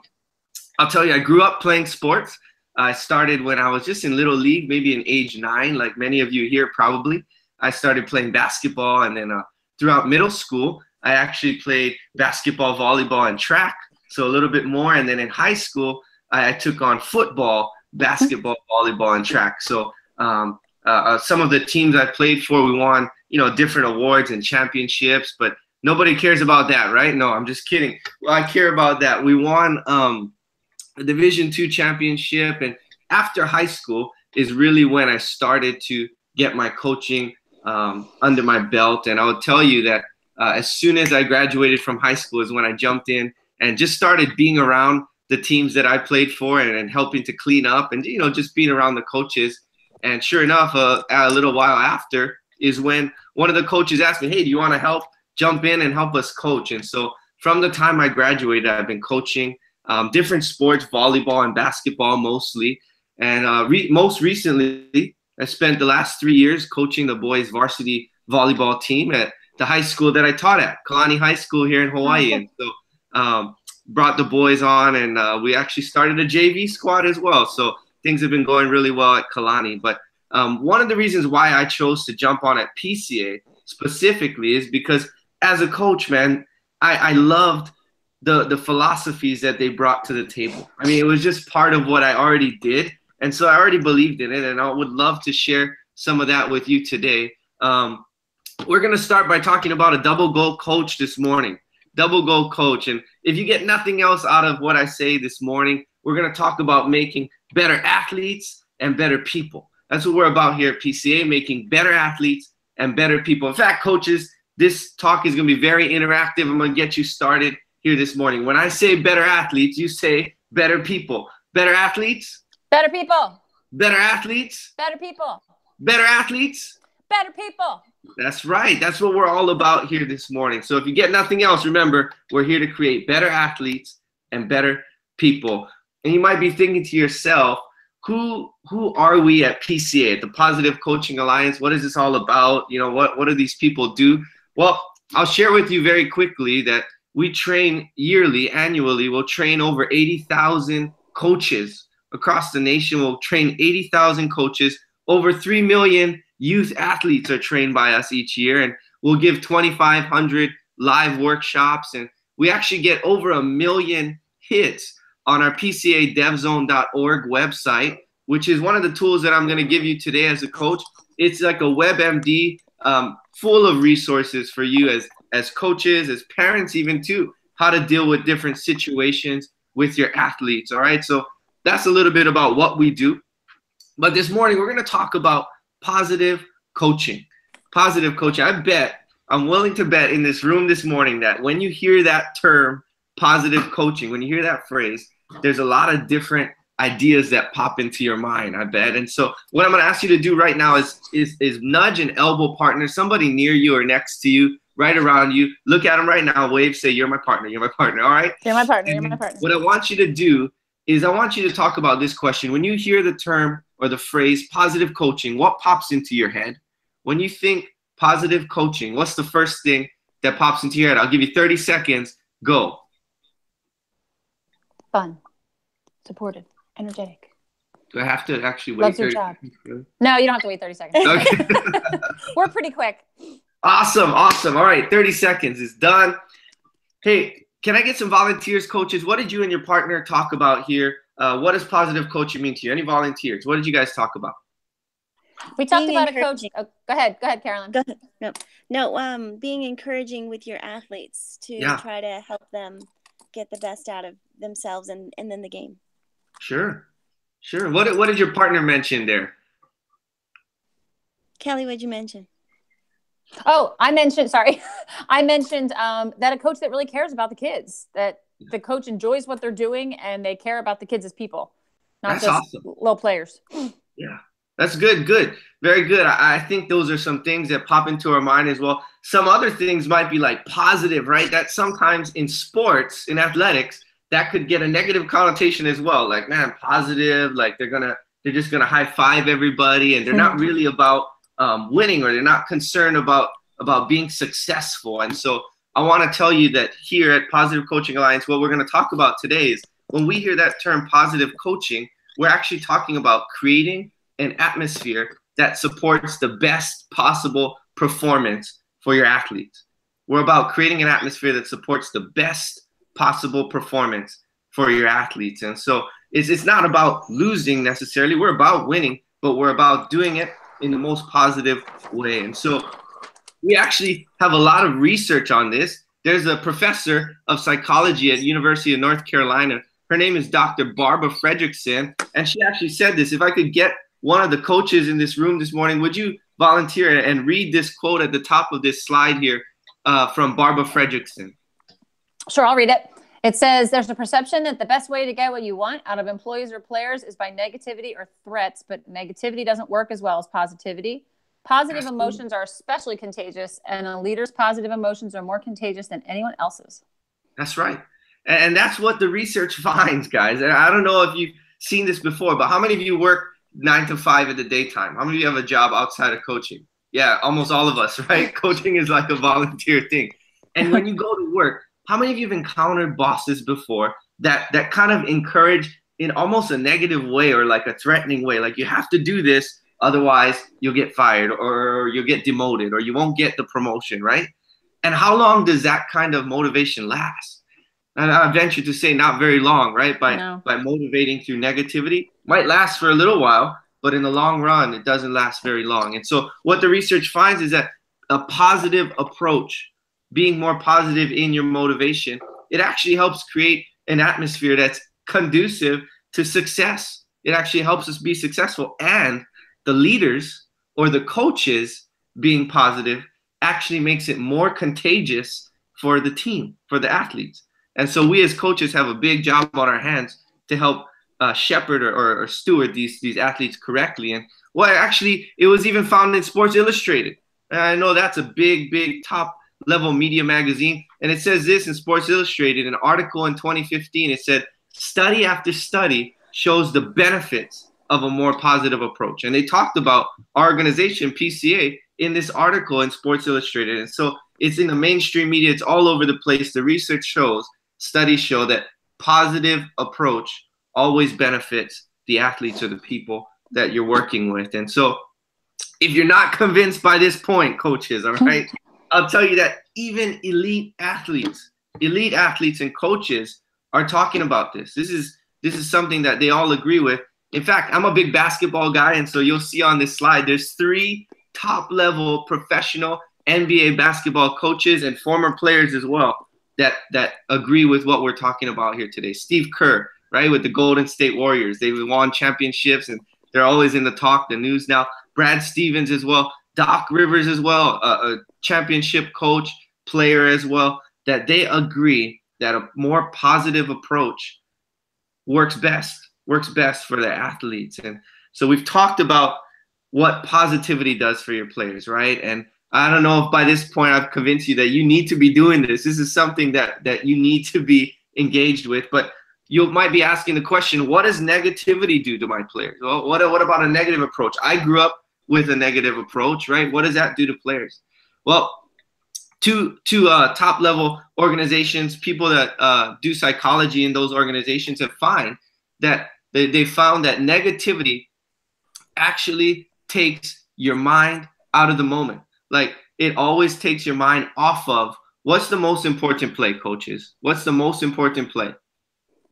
Speaker 5: tell you, I grew up playing sports. I started when I was just in Little League, maybe in age 9, like many of you here probably. I started playing basketball, and then throughout middle school, I actually played basketball, volleyball, and track, so a little bit more. And then in high school, I took on football, basketball, volleyball, and track. So some of the teams I played for, we won, different awards and championships, but nobody cares about that, right? No, I'm just kidding. Well, I care about that. We won a Division II championship, and after high school is really when I started to get my coaching under my belt. And I would tell you that as soon as I graduated from high school is when I jumped in and just started being around the teams that I played for and helping to clean up and just being around the coaches. And sure enough, a little while after is when one of the coaches asked me, hey, do you want to help jump in and help us coach? And so from the time I graduated, I've been coaching different sports, volleyball and basketball mostly. And most recently, I spent the last 3 years coaching the boys varsity volleyball team at the high school that I taught at, Kalani High School here in Hawaii. And so brought the boys on, and we actually started a JV squad as well. So things have been going really well at Kalani. But one of the reasons why I chose to jump on at PCA specifically is because as a coach, man, I loved the philosophies that they brought to the table. I mean, it was just part of what I already did. And so I already believed in it, and I would love to share some of that with you today. We're going to start by talking about a double goal coach this morning. Double goal coach. And if you get nothing else out of what I say this morning, we're going to talk about making better athletes and better people. That's what we're about here at PCA, making better athletes and better people. In fact, coaches, this talk is going to be very interactive. I'm going to get you started here this morning. When I say better athletes, you say better people. Better athletes,
Speaker 2: Better people.
Speaker 5: better athletes,
Speaker 2: Better people.
Speaker 5: better athletes.
Speaker 2: Better people.
Speaker 5: That's right. That's what we're all about here this morning. So if you get nothing else, remember, we're here to create better athletes and better people. And you might be thinking to yourself, who are we at PCA, at the Positive Coaching Alliance? What is this all about? You know, what do these people do? Well, I'll share with you very quickly that we train yearly, annually. We'll train over 80,000 coaches across the nation. We'll train 80,000 coaches. Over 3 million youth athletes are trained by us each year, and we'll give 2,500 live workshops, and we actually get over 1 million hits on our PCADevZone.org website, which is one of the tools that I'm going to give you today as a coach. It's like a WebMD full of resources for you as coaches, as parents even too, how to deal with different situations with your athletes. All right, so that's a little bit about what we do. But this morning, we're going to talk about positive coaching. Positive coaching. I'm willing to bet in this room this morning that when you hear that term, positive coaching, when you hear that phrase, there's a lot of different ideas that pop into your mind, I bet. And so what I'm going to ask you to do right now is nudge an elbow partner, somebody near you or next to you, right around you. Look at them right now, wave, say, you're my partner, all right?
Speaker 2: You're my partner, you're my partner.
Speaker 5: What I want you to do is I want you to talk about this question. When you hear the term or the phrase positive coaching, what pops into your head? When you think positive coaching, what's the first thing that pops into your head? I'll give you 30 seconds. Go.
Speaker 2: Fun, supportive, energetic.
Speaker 5: Do I have to actually wait?
Speaker 2: Loves your job. No, you don't have to wait 30 seconds.
Speaker 5: Okay.
Speaker 2: We're pretty quick.
Speaker 5: Awesome. All right, 30 seconds is done. Hey, can I get some volunteers, coaches? What did you and your partner talk about here? What does positive coaching mean to you? Any volunteers? What did you guys talk about?
Speaker 2: We talked about a coach. Oh, go ahead, Carolyn.
Speaker 4: Go ahead. No, being encouraging with your athletes to try to help them get the best out of themselves and then the game.
Speaker 5: Sure. What did your partner mention there?
Speaker 4: Kelly, what'd you mention?
Speaker 2: Oh, I mentioned that a coach that really cares about the kids, that the coach enjoys what they're doing and they care about the kids as people, not
Speaker 5: That's
Speaker 2: just
Speaker 5: awesome.
Speaker 2: little players.
Speaker 5: Yeah, that's good. Very good. I think those are some things that pop into our mind as well. Some other things might be like positive, right? That sometimes in sports, in athletics, that could get a negative connotation as well. Like, man, positive, like they're just gonna high five everybody and they're not really about winning, or they're not concerned about being successful. And so I want to tell you that here at Positive Coaching Alliance, what we're going to talk about today is when we hear that term positive coaching, we're actually talking about creating an atmosphere that supports the best possible performance for your athletes. We're about creating an atmosphere that supports the best possible performance for your athletes. And so it's not about losing necessarily. We're about winning, but we're about doing it in the most positive way. And so we actually have a lot of research on this. There's a professor of psychology at University of North Carolina. Her name is Dr. Barbara Fredrickson, and she actually said this. If I could get one of the coaches in this room this morning, would you volunteer and read this quote at the top of this slide here from Barbara Fredrickson?
Speaker 2: Sure, I'll read it. It says, there's a perception that the best way to get what you want out of employees or players is by negativity or threats, but negativity doesn't work as well as positivity. Positive emotions are especially contagious, and a leader's positive emotions are more contagious than anyone else's.
Speaker 5: That's right. And that's what the research finds, guys. And I don't know if you've seen this before, but how many of you work 9 to 5 in the daytime? How many of you have a job outside of coaching? Yeah, almost all of us, right? Coaching is like a volunteer thing. And when you go to work, how many of you have encountered bosses before that kind of encourage in almost a negative way or like a threatening way? Like, you have to do this, otherwise you'll get fired or you'll get demoted or you won't get the promotion, right? And how long does that kind of motivation last? And I venture to say not very long, right? By motivating through negativity, might last for a little while, but in the long run, it doesn't last very long. And so what the research finds is that a positive approach, being more positive in your motivation, it actually helps create an atmosphere that's conducive to success. It actually helps us be successful. And the leaders or the coaches being positive actually makes it more contagious for the team, for the athletes. And so we as coaches have a big job on our hands to help shepherd or steward these athletes correctly. And well, actually, it was even found in Sports Illustrated. And I know that's a big top level media magazine. And it says this in Sports Illustrated, an article in 2015, it said, study after study shows the benefits of a more positive approach. And they talked about our organization, PCA, in this article in Sports Illustrated. And so it's in the mainstream media. It's all over the place. The research shows, studies show that positive approach always benefits the athletes or the people that you're working with. And so if you're not convinced by this point, coaches, all right, I'll tell you that even elite athletes and coaches are talking about this. This is something that they all agree with. In fact, I'm a big basketball guy, and so you'll see on this slide, there's 3 top-level professional NBA basketball coaches and former players as well that agree with what we're talking about here today. Steve Kerr, right, with the Golden State Warriors. They've won championships, and they're always in the news now. Brad Stevens as well. Doc Rivers as well, a championship coach, player as well, that they agree that a more positive approach works best for the athletes. And so we've talked about what positivity does for your players, right? And I don't know if by this point I've convinced you that you need to be doing this. This is something that you need to be engaged with. But you might be asking the question, what does negativity do to my players? Well, what about a negative approach? I grew up with a negative approach, right? What does that do to players? Well, to top-level organizations, people that do psychology in those organizations have found that they found that negativity actually takes your mind out of the moment. Like, it always takes your mind off of what's the most important play, coaches? What's the most important play?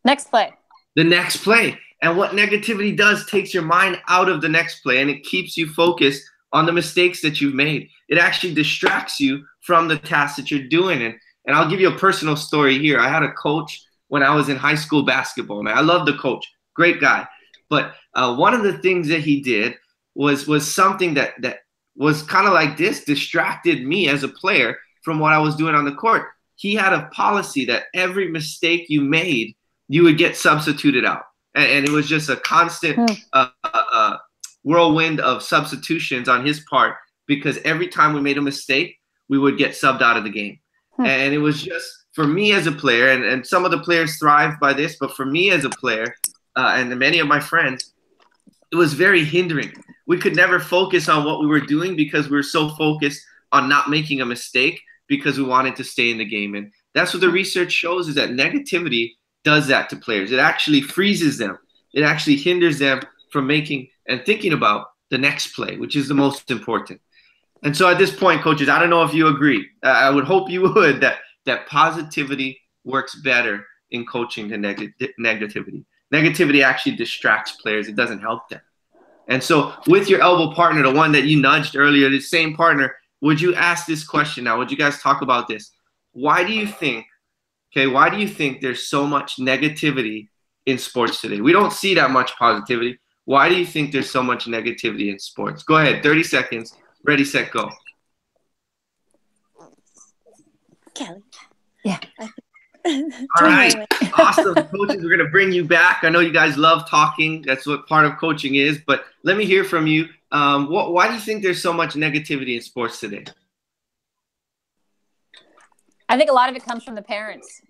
Speaker 2: Next play.
Speaker 5: The next play. And what negativity does takes your mind out of the next play, and it keeps you focused on the mistakes that you've made. It actually distracts you from the tasks that you're doing. And I'll give you a personal story here. I had a coach when I was in high school basketball. Man, I love the coach. Great guy. But one of the things that he did was something that was kind of like this, distracted me as a player from what I was doing on the court. He had a policy that every mistake you made, you would get substituted out. And it was just a constant whirlwind of substitutions on his part, because every time we made a mistake, we would get subbed out of the game. And it was just, for me as a player, and some of the players thrived by this, but for me as a player and many of my friends, it was very hindering. We could never focus on what we were doing because we were so focused on not making a mistake because we wanted to stay in the game. And that's what the research shows, is that negativity does that to players. It actually freezes them. It actually hinders them from making and thinking about the next play, which is the most important. And so at this point, coaches, I don't know if you agree. I would hope you would, that positivity works better in coaching than negativity. Negativity actually distracts players. It doesn't help them. And so with your elbow partner, the one that you nudged earlier, the same partner, would you ask this question now? Would you guys talk about this? Why do you think there's so much negativity in sports today? We don't see that much positivity. Why do you think there's so much negativity in sports? Go ahead, 30 seconds. Ready, set, go.
Speaker 4: Kelly.
Speaker 2: Yeah.
Speaker 5: All right. Awesome. Coaches, we're going to bring you back. I know you guys love talking. That's what part of coaching is. But let me hear from you. Why do you think there's so much negativity in sports today?
Speaker 2: I think a lot of it comes from the parents.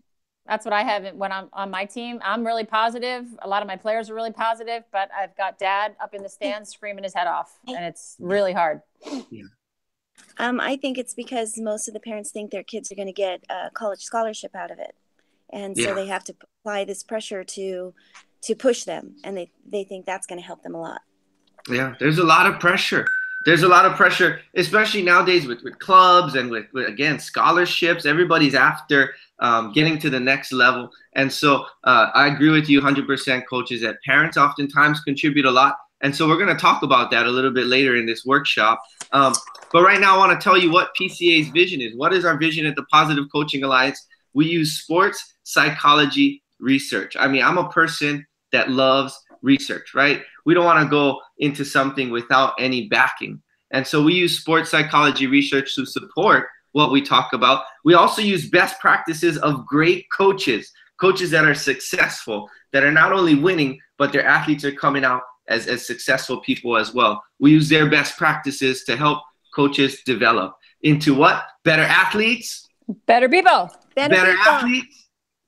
Speaker 2: That's what I have when I'm on my team. I'm really positive. A lot of my players are really positive, but I've got dad up in the stands screaming his head off, and it's really hard.
Speaker 5: Yeah.
Speaker 4: I think it's because most of the parents think their kids are going to get a college scholarship out of it. And so they have to apply this pressure to push them. And they think that's going to help them a lot.
Speaker 5: Yeah, there's a lot of pressure. There's a lot of pressure, especially nowadays with clubs and with again, scholarships. Everybody's after getting to the next level. And so I agree with you 100%, coaches, that parents oftentimes contribute a lot. And so we're going to talk about that a little bit later in this workshop. But right now I want to tell you what PCA's vision is. What is our vision at the Positive Coaching Alliance? We use sports psychology research. I mean, I'm a person that loves research, right? We don't want to go into something without any backing. And so we use sports psychology research to support what we talk about. We also use best practices of great coaches coaches that are successful, that are not only winning, but their athletes are coming out as successful people as well. We use their best practices to help coaches develop into what? Better athletes?
Speaker 2: Better people.
Speaker 5: Better athletes?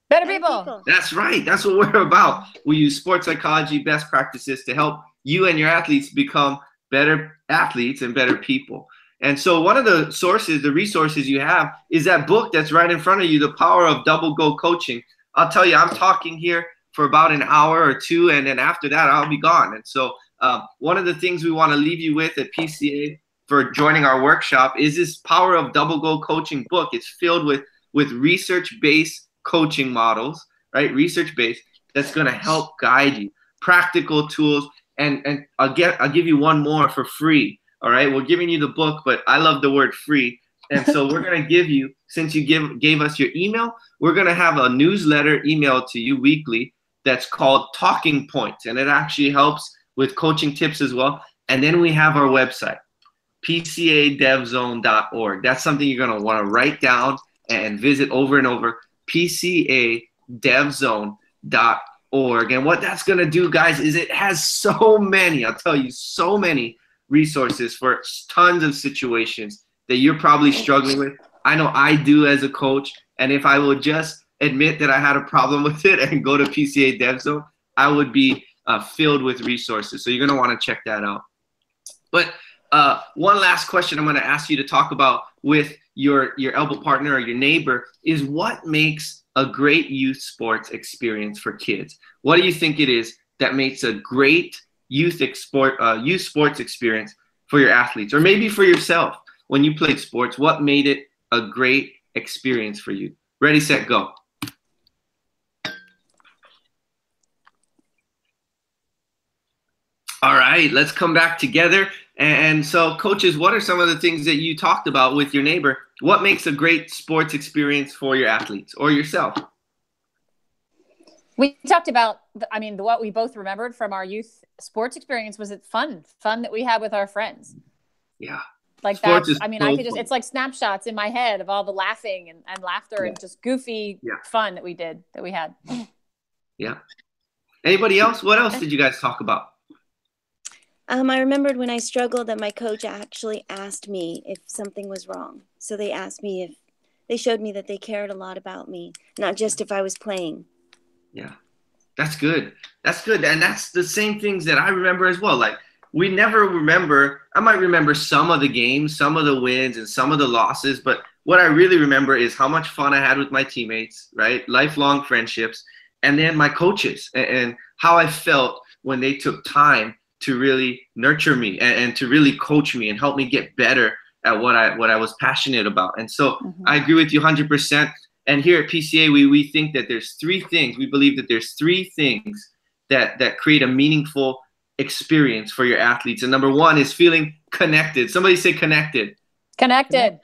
Speaker 2: Better people.
Speaker 5: That's right. That's what we're about. We use sports psychology best practices to help you and your athletes become better athletes and better people. And so one of the sources, the resources you have is that book that's right in front of you, The Power of Double Goal Coaching. I'll tell you, I'm talking here for about an hour or two, and then after that, I'll be gone. And so one of the things we want to leave you with at PCA for joining our workshop is this Power of Double Goal Coaching book. It's filled with research-based coaching models, right? Research-based, that's going to help guide you. Practical tools, and I'll give you one more for free. All right, we're giving you the book, but I love the word free. And so we're going to give you, since you gave us your email, we're going to have a newsletter emailed to you weekly that's called Talking Points. And it actually helps with coaching tips as well. And then we have our website, pcadevzone.org. That's something you're going to want to write down and visit over and over, pcadevzone.org. And what that's going to do, guys, is it has so many, I'll tell you, so many resources for tons of situations that you're probably struggling with. I know I do as a coach, and if I would just admit that I had a problem with it and go to PCA DevZone, I would be filled with resources. So you're going to want to check that out. But one last question I'm going to ask you to talk about with your elbow partner or your neighbor is what makes a great youth sports experience for kids? What do you think it is that makes a great youth sports experience for your athletes, or maybe for yourself when you played sports? What made it a great experience for you? Ready, set, go. All right, let's come back together. And so, coaches, what are some of the things that you talked about with your neighbor? What makes a great sports experience for your athletes or yourself?
Speaker 2: We talked about, what we both remembered from our youth sports experience was it fun that we had with our friends.
Speaker 5: Yeah.
Speaker 2: Like that. It's like snapshots in my head of all the laughing and laughter and just goofy fun that we had.
Speaker 5: Yeah. Anybody else? What else did you guys talk about?
Speaker 4: I remembered when I struggled that my coach actually asked me if something was wrong. So they asked me if they showed me that they cared a lot about me, not just if I was playing.
Speaker 5: Yeah, that's good. That's good. And that's the same things that I remember as well. Like we never remember, I might remember some of the games, some of the wins and some of the losses, but what I really remember is how much fun I had with my teammates, right? Lifelong friendships, and then my coaches and how I felt when they took time to really nurture me and to really coach me and help me get better at what I was passionate about. And so I agree with you 100%. And here at PCA, we think that there's three things. We believe that there's three things that create a meaningful experience for your athletes. And number one is feeling connected. Somebody say connected.
Speaker 2: Connected.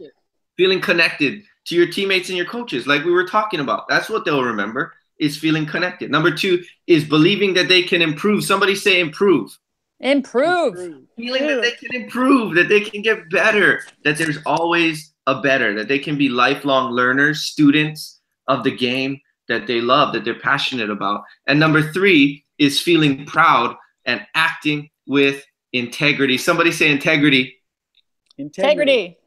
Speaker 5: Feeling connected to your teammates and your coaches, like we were talking about. That's what they'll remember, is feeling connected. Number two is believing that they can improve. Somebody say improve.
Speaker 2: Improve.
Speaker 5: Feeling that they can improve, that they can get better, that there's always a better, that they can be lifelong learners, students of the game that they love, that they're passionate about. And number three is feeling proud and acting with integrity. Somebody say integrity.
Speaker 2: Integrity.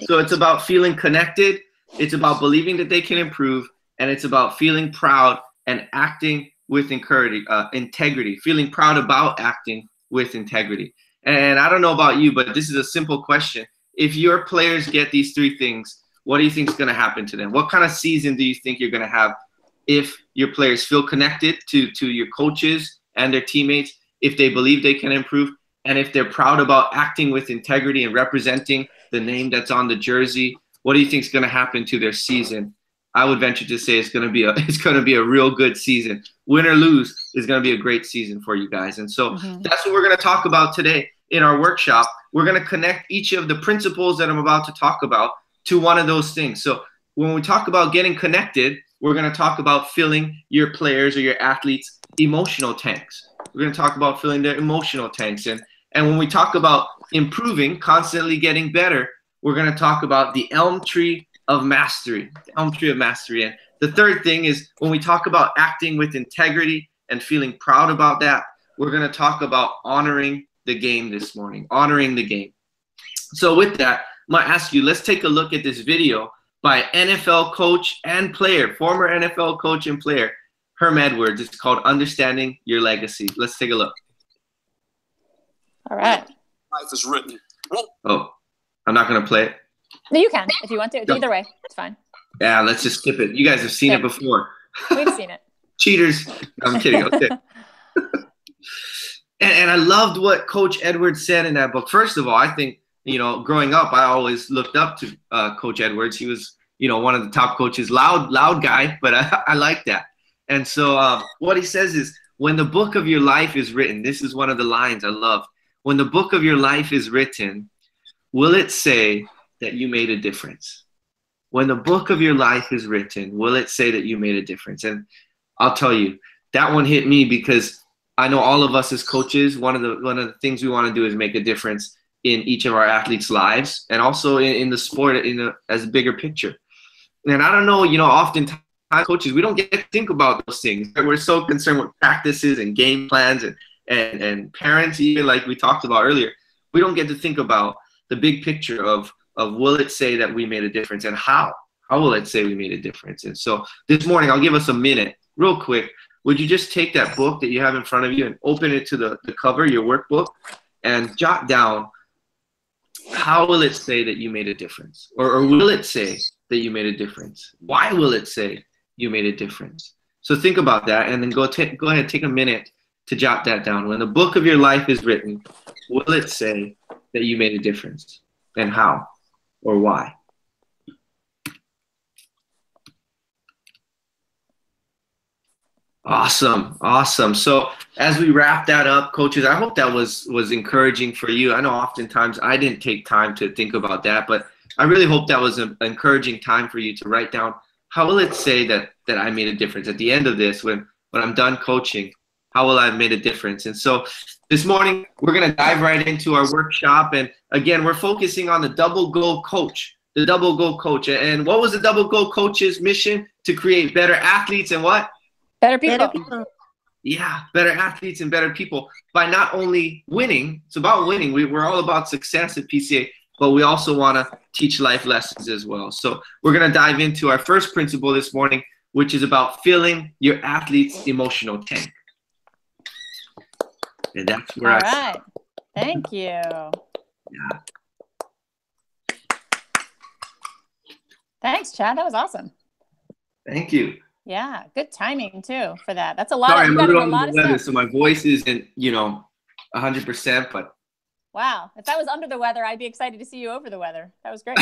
Speaker 5: So it's about feeling connected, it's about believing that they can improve, and it's about feeling proud and acting with integrity, feeling proud about acting with integrity. And I don't know about you, but this is a simple question. If your players get these three things, what do you think is going to happen to them? What kind of season do you think you're going to have if your players feel connected to your coaches and their teammates, if they believe they can improve, and if they're proud about acting with integrity and representing the name that's on the jersey? What do you think is going to happen to their season? I would venture to say it's going to be a real good season. Win or lose, is going to be a great season for you guys. And so that's what we're going to talk about today in our workshop. We're going to connect each of the principles that I'm about to talk about to one of those things. So when we talk about getting connected, we're going to talk about filling your players or your athletes' emotional tanks. We're going to talk about filling their emotional tanks. And when we talk about improving, constantly getting better, we're going to talk about the elm tree of mastery. The elm tree of mastery. And the third thing is when we talk about acting with integrity and feeling proud about that, we're going to talk about honoring the game this morning, honoring the game. So with that, I'm going to ask you, let's take a look at this video by NFL coach and player, former NFL coach and player, Herm Edwards. It's called Understanding Your Legacy. Let's take a look.
Speaker 2: All right.
Speaker 6: Life is written.
Speaker 5: Oh, I'm not going to play it.
Speaker 2: No, you can if you want to. Either way, it's fine.
Speaker 5: Yeah, let's just skip it. You guys have seen it before.
Speaker 2: We've seen it.
Speaker 5: Cheaters. No, I'm kidding. Okay. and I loved what Coach Edwards said in that book. First of all, I think, you know, growing up, I always looked up to Coach Edwards. He was, you know, one of the top coaches, loud guy, but I like that. And so what he says is, when the book of your life is written, this is one of the lines I love. When the book of your life is written, will it say that you made a difference? When the book of your life is written, will it say that you made a difference? And I'll tell you, that one hit me because I know all of us as coaches, one of the things we want to do is make a difference in each of our athletes' lives, and also in the sport as a bigger picture. And I don't know, you know, oftentimes coaches, we don't get to think about those things. We're so concerned with practices and game plans and parents, even like we talked about earlier. We don't get to think about the big picture of will it say that we made a difference, and how will it say we made a difference? And so this morning, I'll give us a minute real quick. Would you just take that book that you have in front of you and open it to the cover, your workbook, and jot down, how will it say that you made a difference? Or will it say that you made a difference? Why will it say you made a difference? So think about that, and then go ahead, take a minute to jot that down. When the book of your life is written, will it say that you made a difference? And how or why? Awesome. So as we wrap that up, coaches, I hope that was encouraging for you. I know oftentimes I didn't take time to think about that, but I really hope that was an encouraging time for you to write down, how will it say that I made a difference at the end of this, when I'm done coaching, how will I have made a difference? And so this morning, we're going to dive right into our workshop. And again, we're focusing on the double goal coach, the double goal coach. And what was the double goal coach's mission? To create better athletes and what?
Speaker 2: Better people.
Speaker 5: Yeah, better athletes and better people by not only winning. It's about winning. We're all about success at PCA, but we also want to teach life lessons as well. So we're going to dive into our first principle this morning, which is about filling your athlete's emotional tank. And that's where
Speaker 2: all right. Thank you.
Speaker 5: Yeah.
Speaker 2: Thanks, Chad. That was awesome.
Speaker 5: Thank you.
Speaker 2: Yeah, good timing too for that. That's a lot.
Speaker 5: Sorry,
Speaker 2: I'm
Speaker 5: a little under the weather, so my voice isn't, 100%, but.
Speaker 2: Wow, if I was under the weather, I'd be excited to see you over the weather. That was great.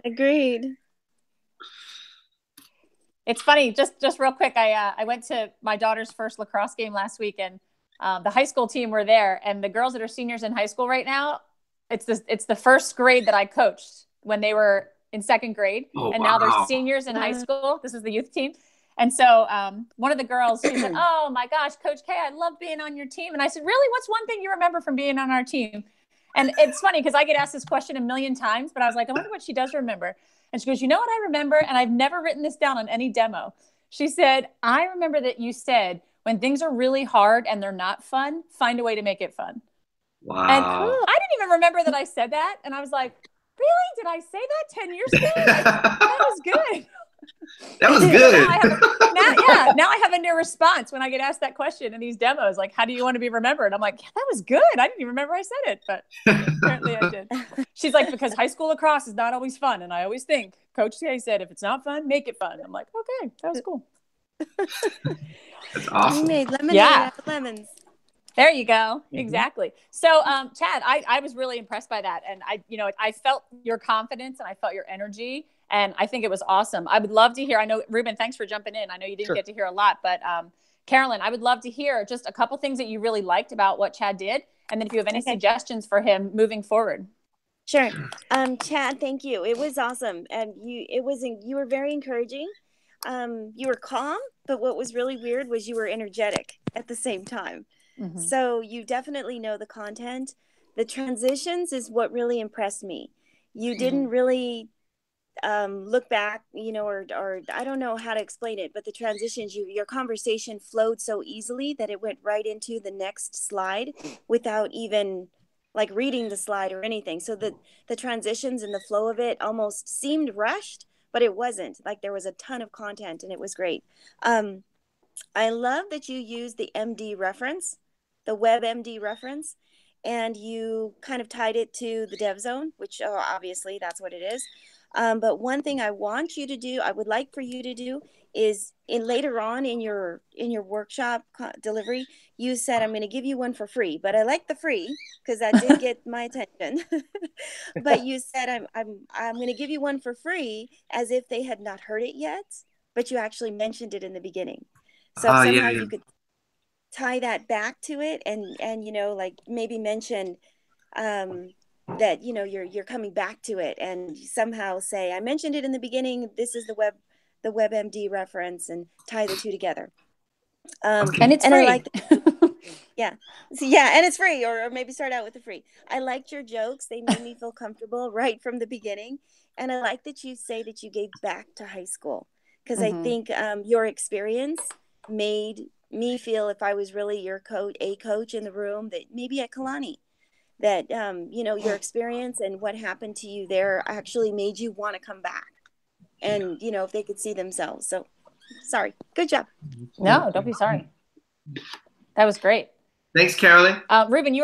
Speaker 4: Agreed.
Speaker 2: It's funny, just real quick. I went to my daughter's first lacrosse game last week, and the high school team were there, and the girls that are seniors in high school right now, it's the first grade that I coached when they were in second grade.
Speaker 5: Oh,
Speaker 2: and
Speaker 5: wow.
Speaker 2: Now they're seniors in high school. This is the youth team. And so one of the girls, she said, oh my gosh, Coach K, I love being on your team. And I said, really, what's one thing you remember from being on our team? And it's funny because I get asked this question a million times, but I was like, I wonder what she does remember. And she goes, you know what I remember? And I've never written this down on any demo. She said, I remember that you said, when things are really hard and they're not fun, find a way to make it fun.
Speaker 5: Wow.
Speaker 2: And I didn't even remember that I said that. And I was like, really? Did I say that 10 years ago? That was good.
Speaker 5: That was good.
Speaker 2: Now I have a new response when I get asked that question in these demos. Like, how do you want to be remembered? I'm like, yeah, that was good. I didn't even remember I said it, but apparently I did. She's like, because high school lacrosse is not always fun. And I always think, Coach K said, if it's not fun, make it fun. I'm like, okay, that was cool.
Speaker 5: That's awesome.
Speaker 4: You made lemonade out of lemons.
Speaker 2: There you go. Mm-hmm. Exactly. So, Chad, I was really impressed by that. And I felt your confidence and I felt your energy. And I think it was awesome. I would love to hear, I know, Ruben, thanks for jumping in. I know you didn't get to hear a lot, but Carolyn, I would love to hear just a couple things that you really liked about what Chad did. And then if you have any suggestions for him moving forward.
Speaker 4: Sure. Chad, thank you. It was awesome. And you were very encouraging. You were calm, but what was really weird was you were energetic at the same time. Mm-hmm. So you definitely know the content. The transitions is what really impressed me. You didn't really look back, or I don't know how to explain it, but the transitions, your conversation flowed so easily that it went right into the next slide without even like reading the slide or anything. So the transitions and the flow of it almost seemed rushed, but it wasn't. Like there was a ton of content and it was great. I love that you used the MD reference, the WebMD reference, and you kind of tied it to the dev zone, which obviously that's what it is. But one thing I want you to do, I would like for you to do, is later on in your workshop delivery, you said I'm going to give you one for free. But I like the free because that did get my attention. But you said I'm going to give you one for free as if they had not heard it yet, but you actually mentioned it in the beginning. So if somehow you could tie that back to it and like maybe mention that you're coming back to it and somehow say I mentioned it in the beginning, this is the WebMD reference, and tie the two together.
Speaker 2: And it's free.
Speaker 4: I like yeah, and it's free, or maybe start out with the free. I liked your jokes. They made me feel comfortable right from the beginning, and I like that you say that you gave back to high school, because I think your experience made me feel, if I was really your coach in the room, that maybe at Kalani, that your experience and what happened to you there actually made you want to come back, and if they could see themselves. So sorry, good job.
Speaker 2: No, don't be sorry. That was great.
Speaker 5: Thanks, Carolyn.
Speaker 2: Ruben, you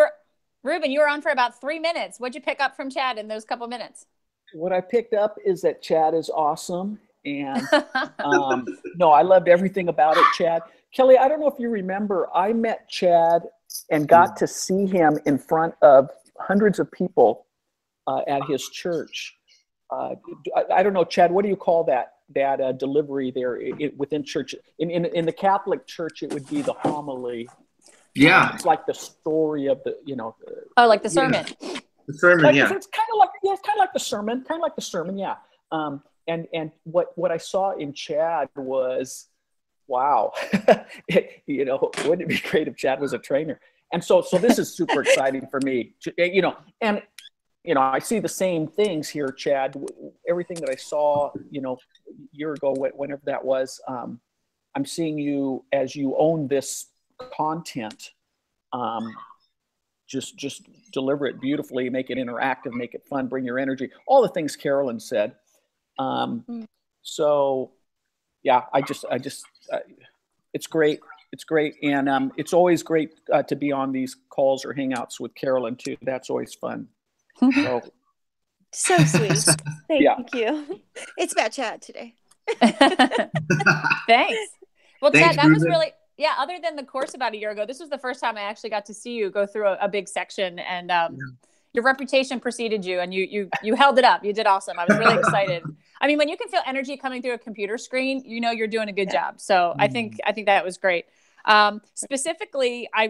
Speaker 2: were on for about 3 minutes. What'd you pick up from Chad in those couple minutes?
Speaker 6: What I picked up is that Chad is awesome. And no, I loved everything about it, Chad. Kelly, I don't know if you remember, I met Chad and got to see him in front of hundreds of people at his church. I don't know, Chad, what do you call that delivery there within church? In the Catholic Church, it would be the homily.
Speaker 5: Yeah.
Speaker 6: It's like the story of the,
Speaker 2: like the sermon.
Speaker 5: Yeah. The sermon, yeah.
Speaker 6: It's kind of like the sermon, yeah. And what I saw in Chad was, wow, wouldn't it be great if Chad was a trainer? And so this is super exciting for me, and I see the same things here, Chad. Everything that I saw, a year ago, whenever that was, I'm seeing you as you own this content. Just deliver it beautifully, make it interactive, make it fun, bring your energy, all the things Carolyn said. So yeah, I just it's great. It's great. And, it's always great to be on these calls or hangouts with Carolyn too. That's always fun.
Speaker 4: So sweet. Thank you. It's about Chad today.
Speaker 2: Thanks. Well,
Speaker 5: Thanks,
Speaker 2: Chad, that
Speaker 5: Ruben.
Speaker 2: was really, other than the course about a year ago, this was the first time I actually got to see you go through a big section, and your reputation preceded you, and you held it up. You did awesome. I was really excited. I mean, when you can feel energy coming through a computer screen, you're doing a good job. So I think that was great. Specifically, I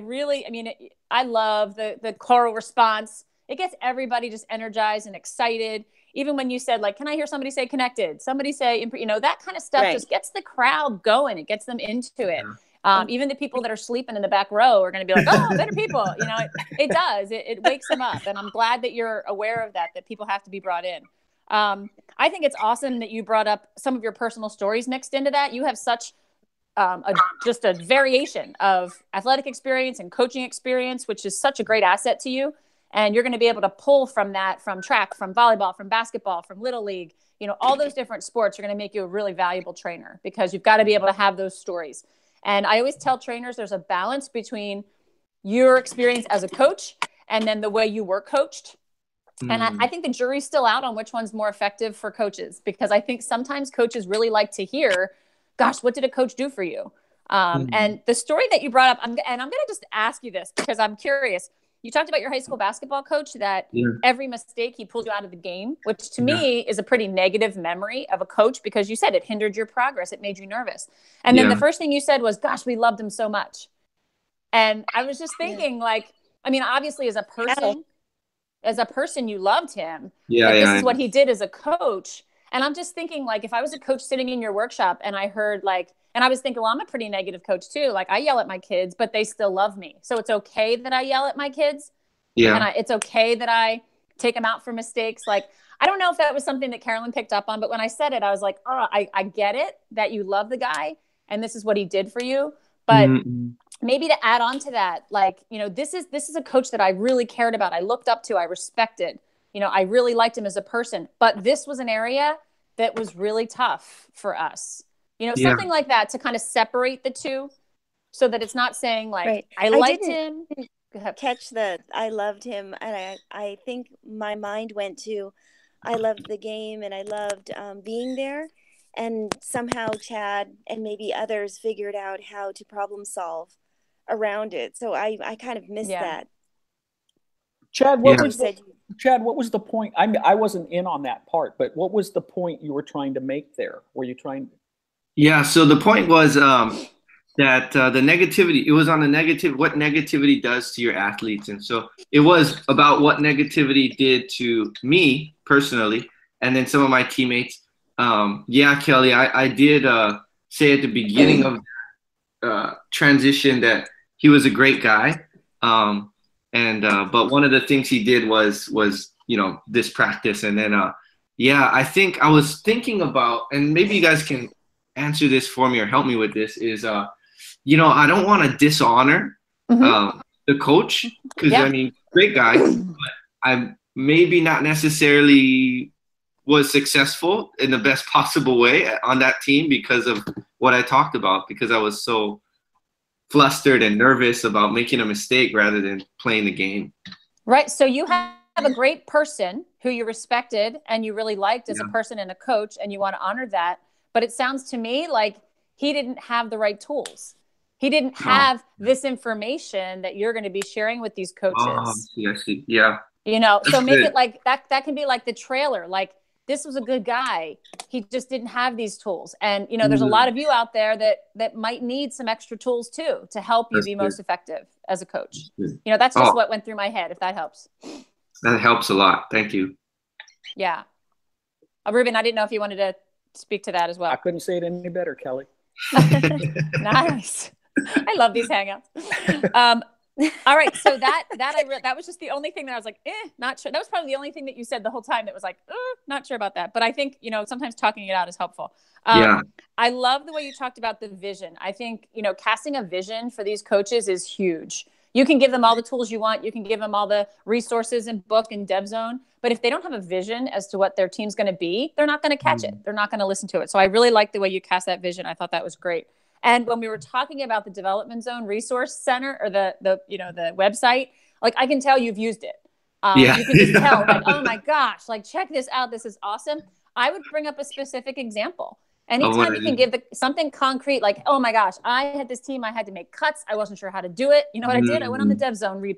Speaker 2: love the choral response. It gets everybody just energized and excited. Even when you said, like, can I hear somebody say connected? Somebody say, that kind of stuff just gets the crowd going. It gets them into it. Even the people that are sleeping in the back row are going to be like, oh, better people. It does. It wakes them up. And I'm glad that you're aware of that people have to be brought in. I think it's awesome that you brought up some of your personal stories mixed into that. You have such just a variation of athletic experience and coaching experience, which is such a great asset to you. And you're going to be able to pull from that, from track, from volleyball, from basketball, from Little League, all those different sports are going to make you a really valuable trainer, because you've got to be able to have those stories. And I always tell trainers there's a balance between your experience as a coach and then the way you were coached. And I think the jury's still out on which one's more effective for coaches, because I think sometimes coaches really like to hear, gosh, what did a coach do for you? And the story that you brought up, I'm going to just ask you this because I'm curious. You talked about your high school basketball coach, that every mistake he pulled you out of the game, which to me is a pretty negative memory of a coach, because you said it hindered your progress. It made you nervous. And then the first thing you said was, gosh, we loved him so much. And I was just thinking, obviously as a person, you loved him. This is what he did as a coach. And I'm just thinking, if I was a coach sitting in your workshop and I heard and I was thinking, well, I'm a pretty negative coach too. I yell at my kids, but they still love me. So it's okay that I yell at my kids.
Speaker 5: Yeah.
Speaker 2: And it's okay that I take him out for mistakes. Like, I don't know if that was something that Carolyn picked up on, but when I said it, I was like, oh, I get it that you love the guy and this is what he did for you. But maybe to add on to that, like, you know, this is a coach that I really cared about. I looked up to, I respected, you know, I really liked him as a person, but this was an area that was really tough for us, you know, something like that, to kind of separate the two so that it's not saying like, I liked him.
Speaker 4: Catch the, I loved him. And I think my mind went to, I loved the game and I loved being there. And somehow Chad and maybe others figured out how to problem solve around it. So I kind of missed that.
Speaker 6: Chad, what was the point? I wasn't in on that part, but what was the point you were trying to make there? Were you trying?
Speaker 5: Yeah. So the point was that the negativity, it was on the what negativity does to your athletes. And so it was about what negativity did to me personally, and then some of my teammates. Yeah, Kelly, I did say at the beginning of transition that he was a great guy. But one of the things he did was, you know, this practice. And then, I think I was thinking about, and maybe you guys can answer this for me or help me with this, is, you know, I don't want to dishonor the coach, because I mean, great guy, but I'm maybe not necessarily was successful in the best possible way on that team because of what I talked about, because I was so flustered and nervous about making a mistake rather than playing the game.
Speaker 2: Right. So you have a great person who you respected and you really liked as a person and a coach, and you want to honor that. But it sounds to me like he didn't have the right tools. He didn't have this information that you're going to be sharing with these coaches.
Speaker 5: Yeah.
Speaker 2: You know, so make it like that can be like the trailer. Like, this was a good guy. He just didn't have these tools. And, you know, there's a lot of you out there that might need some extra tools too, to help you be most effective as a coach. You know, that's just what went through my head, if that helps.
Speaker 5: That helps a lot. Thank you.
Speaker 2: Yeah. Ruben, I didn't know if you wanted to speak to that as well.
Speaker 6: I couldn't say it any better, Kelly.
Speaker 2: Nice. I love these hangouts. All right. So that was just the only thing that I was like, not sure. That was probably the only thing that you said the whole time that was like, not sure about that. But I think, you know, sometimes talking it out is helpful. I love the way you talked about the vision. I think, you know, casting a vision for these coaches is huge. You can give them all the tools you want. You can give them all the resources and book and dev zone. But if they don't have a vision as to what their team's going to be, they're not going to catch it. They're not going to listen to it. So I really like the way you cast that vision. I thought that was great. And when we were talking about the Development Zone Resource Center, or the website, like, I can tell you've used it. You can just tell, like, oh my gosh, like, check this out. This is awesome. I would bring up a specific example. Anytime you can give something concrete, like, oh my gosh, I had this team, I had to make cuts. I wasn't sure how to do it. You know what I did? I went on the Dev Zone,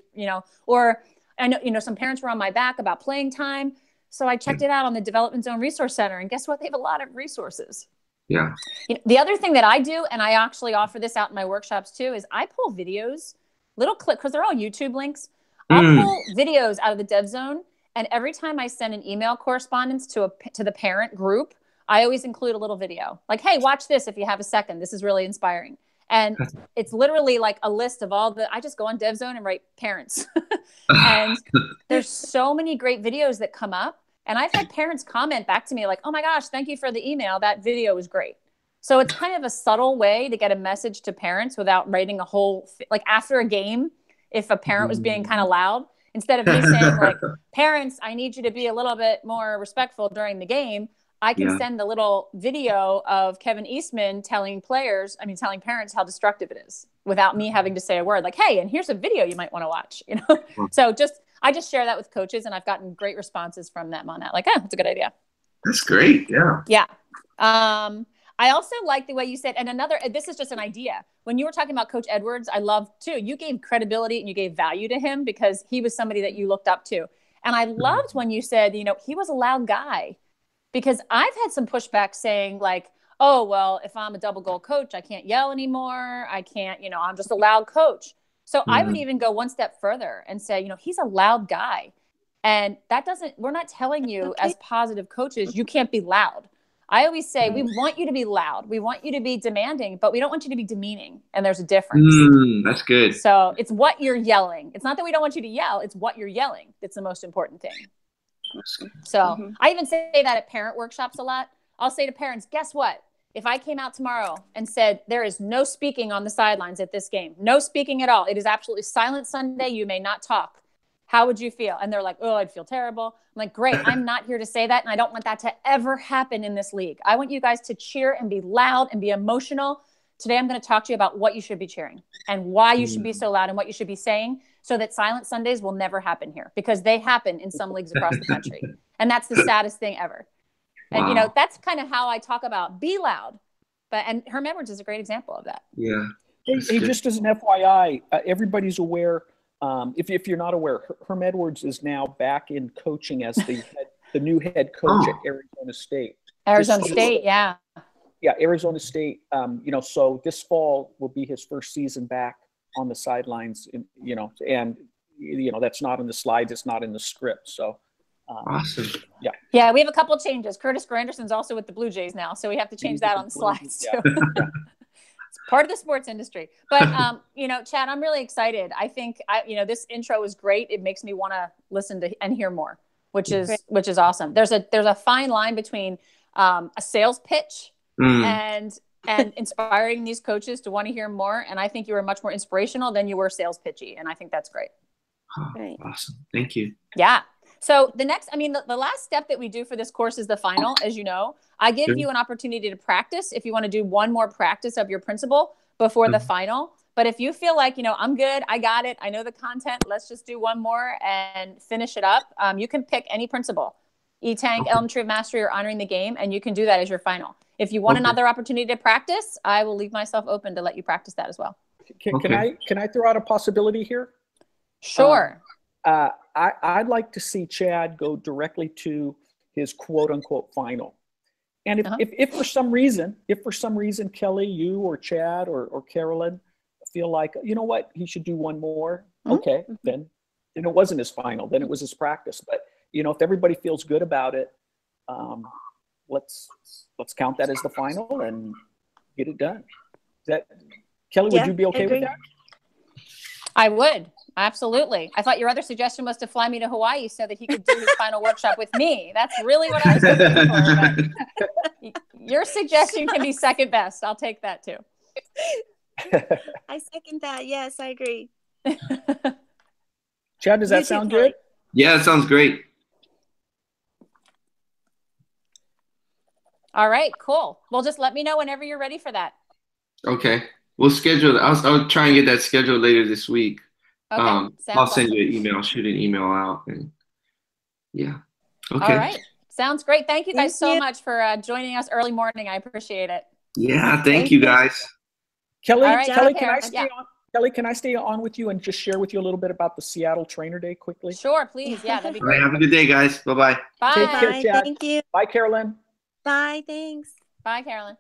Speaker 2: or I know, you know, some parents were on my back about playing time. So I checked it out on the Development Zone Resource Center, and guess what? They have a lot of resources.
Speaker 5: Yeah.
Speaker 2: You know, the other thing that I do, and I actually offer this out in my workshops too, is I pull videos, little clip, because they're all YouTube links. I'll pull videos out of the Dev Zone, and every time I send an email correspondence to the parent group, I always include a little video. Like, hey, watch this if you have a second. This is really inspiring. And it's literally like a list of I just go on Dev Zone and write parents. And there's so many great videos that come up. And I've had parents comment back to me like, oh my gosh, thank you for the email. That video was great. So it's kind of a subtle way to get a message to parents without writing a whole, like, after a game, if a parent was being kind of loud, instead of me saying like, parents, I need you to be a little bit more respectful during the game, I can send the little video of Kevin Eastman telling parents how destructive it is without me having to say a word, like, hey, and here's a video you might want to watch, you know? So I just share that with coaches, and I've gotten great responses from them on that. Like, that's a good idea.
Speaker 5: That's great. Yeah.
Speaker 2: Yeah. I also like the way you said, and this is just an idea. When you were talking about Coach Edwards, I love too, you gave credibility and you gave value to him because he was somebody that you looked up to. And I loved when you said, you know, he was a loud guy, because I've had some pushback saying like, oh, well, if I'm a double goal coach, I can't yell anymore. I can't, you know, I'm just a loud coach. So I would even go one step further and say, you know, he's a loud guy. And we're not telling you as positive coaches, you can't be loud. I always say, we want you to be loud. We want you to be demanding, but we don't want you to be demeaning. And there's a difference.
Speaker 5: That's good.
Speaker 2: So it's what you're yelling. It's not that we don't want you to yell. It's what you're yelling. That's the most important thing. So I even say that at parent workshops a lot. I'll say to parents, guess what? If I came out tomorrow and said, there is no speaking on the sidelines at this game, no speaking at all, it is absolutely silent Sunday, you may not talk, how would you feel? And they're like, oh, I'd feel terrible. I'm like, great, I'm not here to say that, and I don't want that to ever happen in this league. I want you guys to cheer and be loud and be emotional. Today I'm going to talk to you about what you should be cheering and why you should be so loud and what you should be saying, so that silent Sundays will never happen here, because they happen in some leagues across the country. And that's the saddest thing ever. And, you know, that's kind of how I talk about be loud. But, and Herm Edwards is a great example of that.
Speaker 5: Yeah.
Speaker 6: Hey, just as an FYI, everybody's aware. If you're not aware, Herm Edwards is now back in coaching as the new head coach at Arizona State.
Speaker 2: Arizona State, yeah.
Speaker 6: Yeah, Arizona State. You know, so this fall will be his first season back on the sidelines. You know, and you know that's not in the slides. It's not in the script. So.
Speaker 5: Awesome.
Speaker 6: Yeah.
Speaker 2: Yeah, we have a couple of changes. Curtis Granderson's also with the Blue Jays now, so we have to change that on the slides too. It's part of the sports industry. But you know, Chad, I'm really excited. I think you know, this intro is great. It makes me want to listen to and hear more, which is awesome. There's a fine line between a sales pitch and inspiring these coaches to want to hear more. And I think you were much more inspirational than you were sales pitchy, and I think that's great.
Speaker 5: Oh, awesome. Thank you.
Speaker 2: Yeah. So the next, I mean, the last step that we do for this course is the final, as you know. I give you an opportunity to practice if you want to do one more practice of your principle before the final. But if you feel like, you know, I'm good, I got it, I know the content, let's just do one more and finish it up. You can pick any principle, E-Tank, Element Tree of Mastery, or Honoring the Game, and you can do that as your final. If you want another opportunity to practice, I will leave myself open to let you practice that as well.
Speaker 6: Can I throw out a possibility here?
Speaker 2: Sure.
Speaker 6: I'd like to see Chad go directly to his quote unquote final. And if for some reason, Kelly, you or Chad or Carolyn feel like, you know what, he should do one more. Okay, then it wasn't his final, then it was his practice. But you know, if everybody feels good about it, let's count that as the final and get it done. Kelly, would you be okay with that?
Speaker 2: I would. Absolutely. I thought your other suggestion was to fly me to Hawaii so that he could do his final workshop with me. That's really what I was looking for. But your suggestion can be second best. I'll take that too.
Speaker 4: I second that. Yes, I agree.
Speaker 6: Chad, does that sound good?
Speaker 5: Yeah, it sounds great.
Speaker 2: All right, cool. Well, just let me know whenever you're ready for that.
Speaker 5: Okay. We'll schedule it. I'll try and get that scheduled later this week.
Speaker 2: Okay.
Speaker 5: I'll send you an email. I'll shoot an email out. And yeah. Okay.
Speaker 2: All right. Sounds great. Thank you guys so much for joining us early morning. I appreciate it.
Speaker 5: Yeah. Thank you guys.
Speaker 6: Kelly,
Speaker 2: right,
Speaker 6: Kelly, can I stay on? Kelly, can I stay on with you and just share with you a little bit about the Seattle Trainer Day quickly?
Speaker 2: Sure, please. Yeah, that'd be great.
Speaker 5: All right, have a good day, guys. Bye-bye.
Speaker 2: Bye.
Speaker 6: Take care, Chad.
Speaker 4: Thank you.
Speaker 6: Bye, Carolyn.
Speaker 4: Bye. Thanks.
Speaker 2: Bye, Carolyn.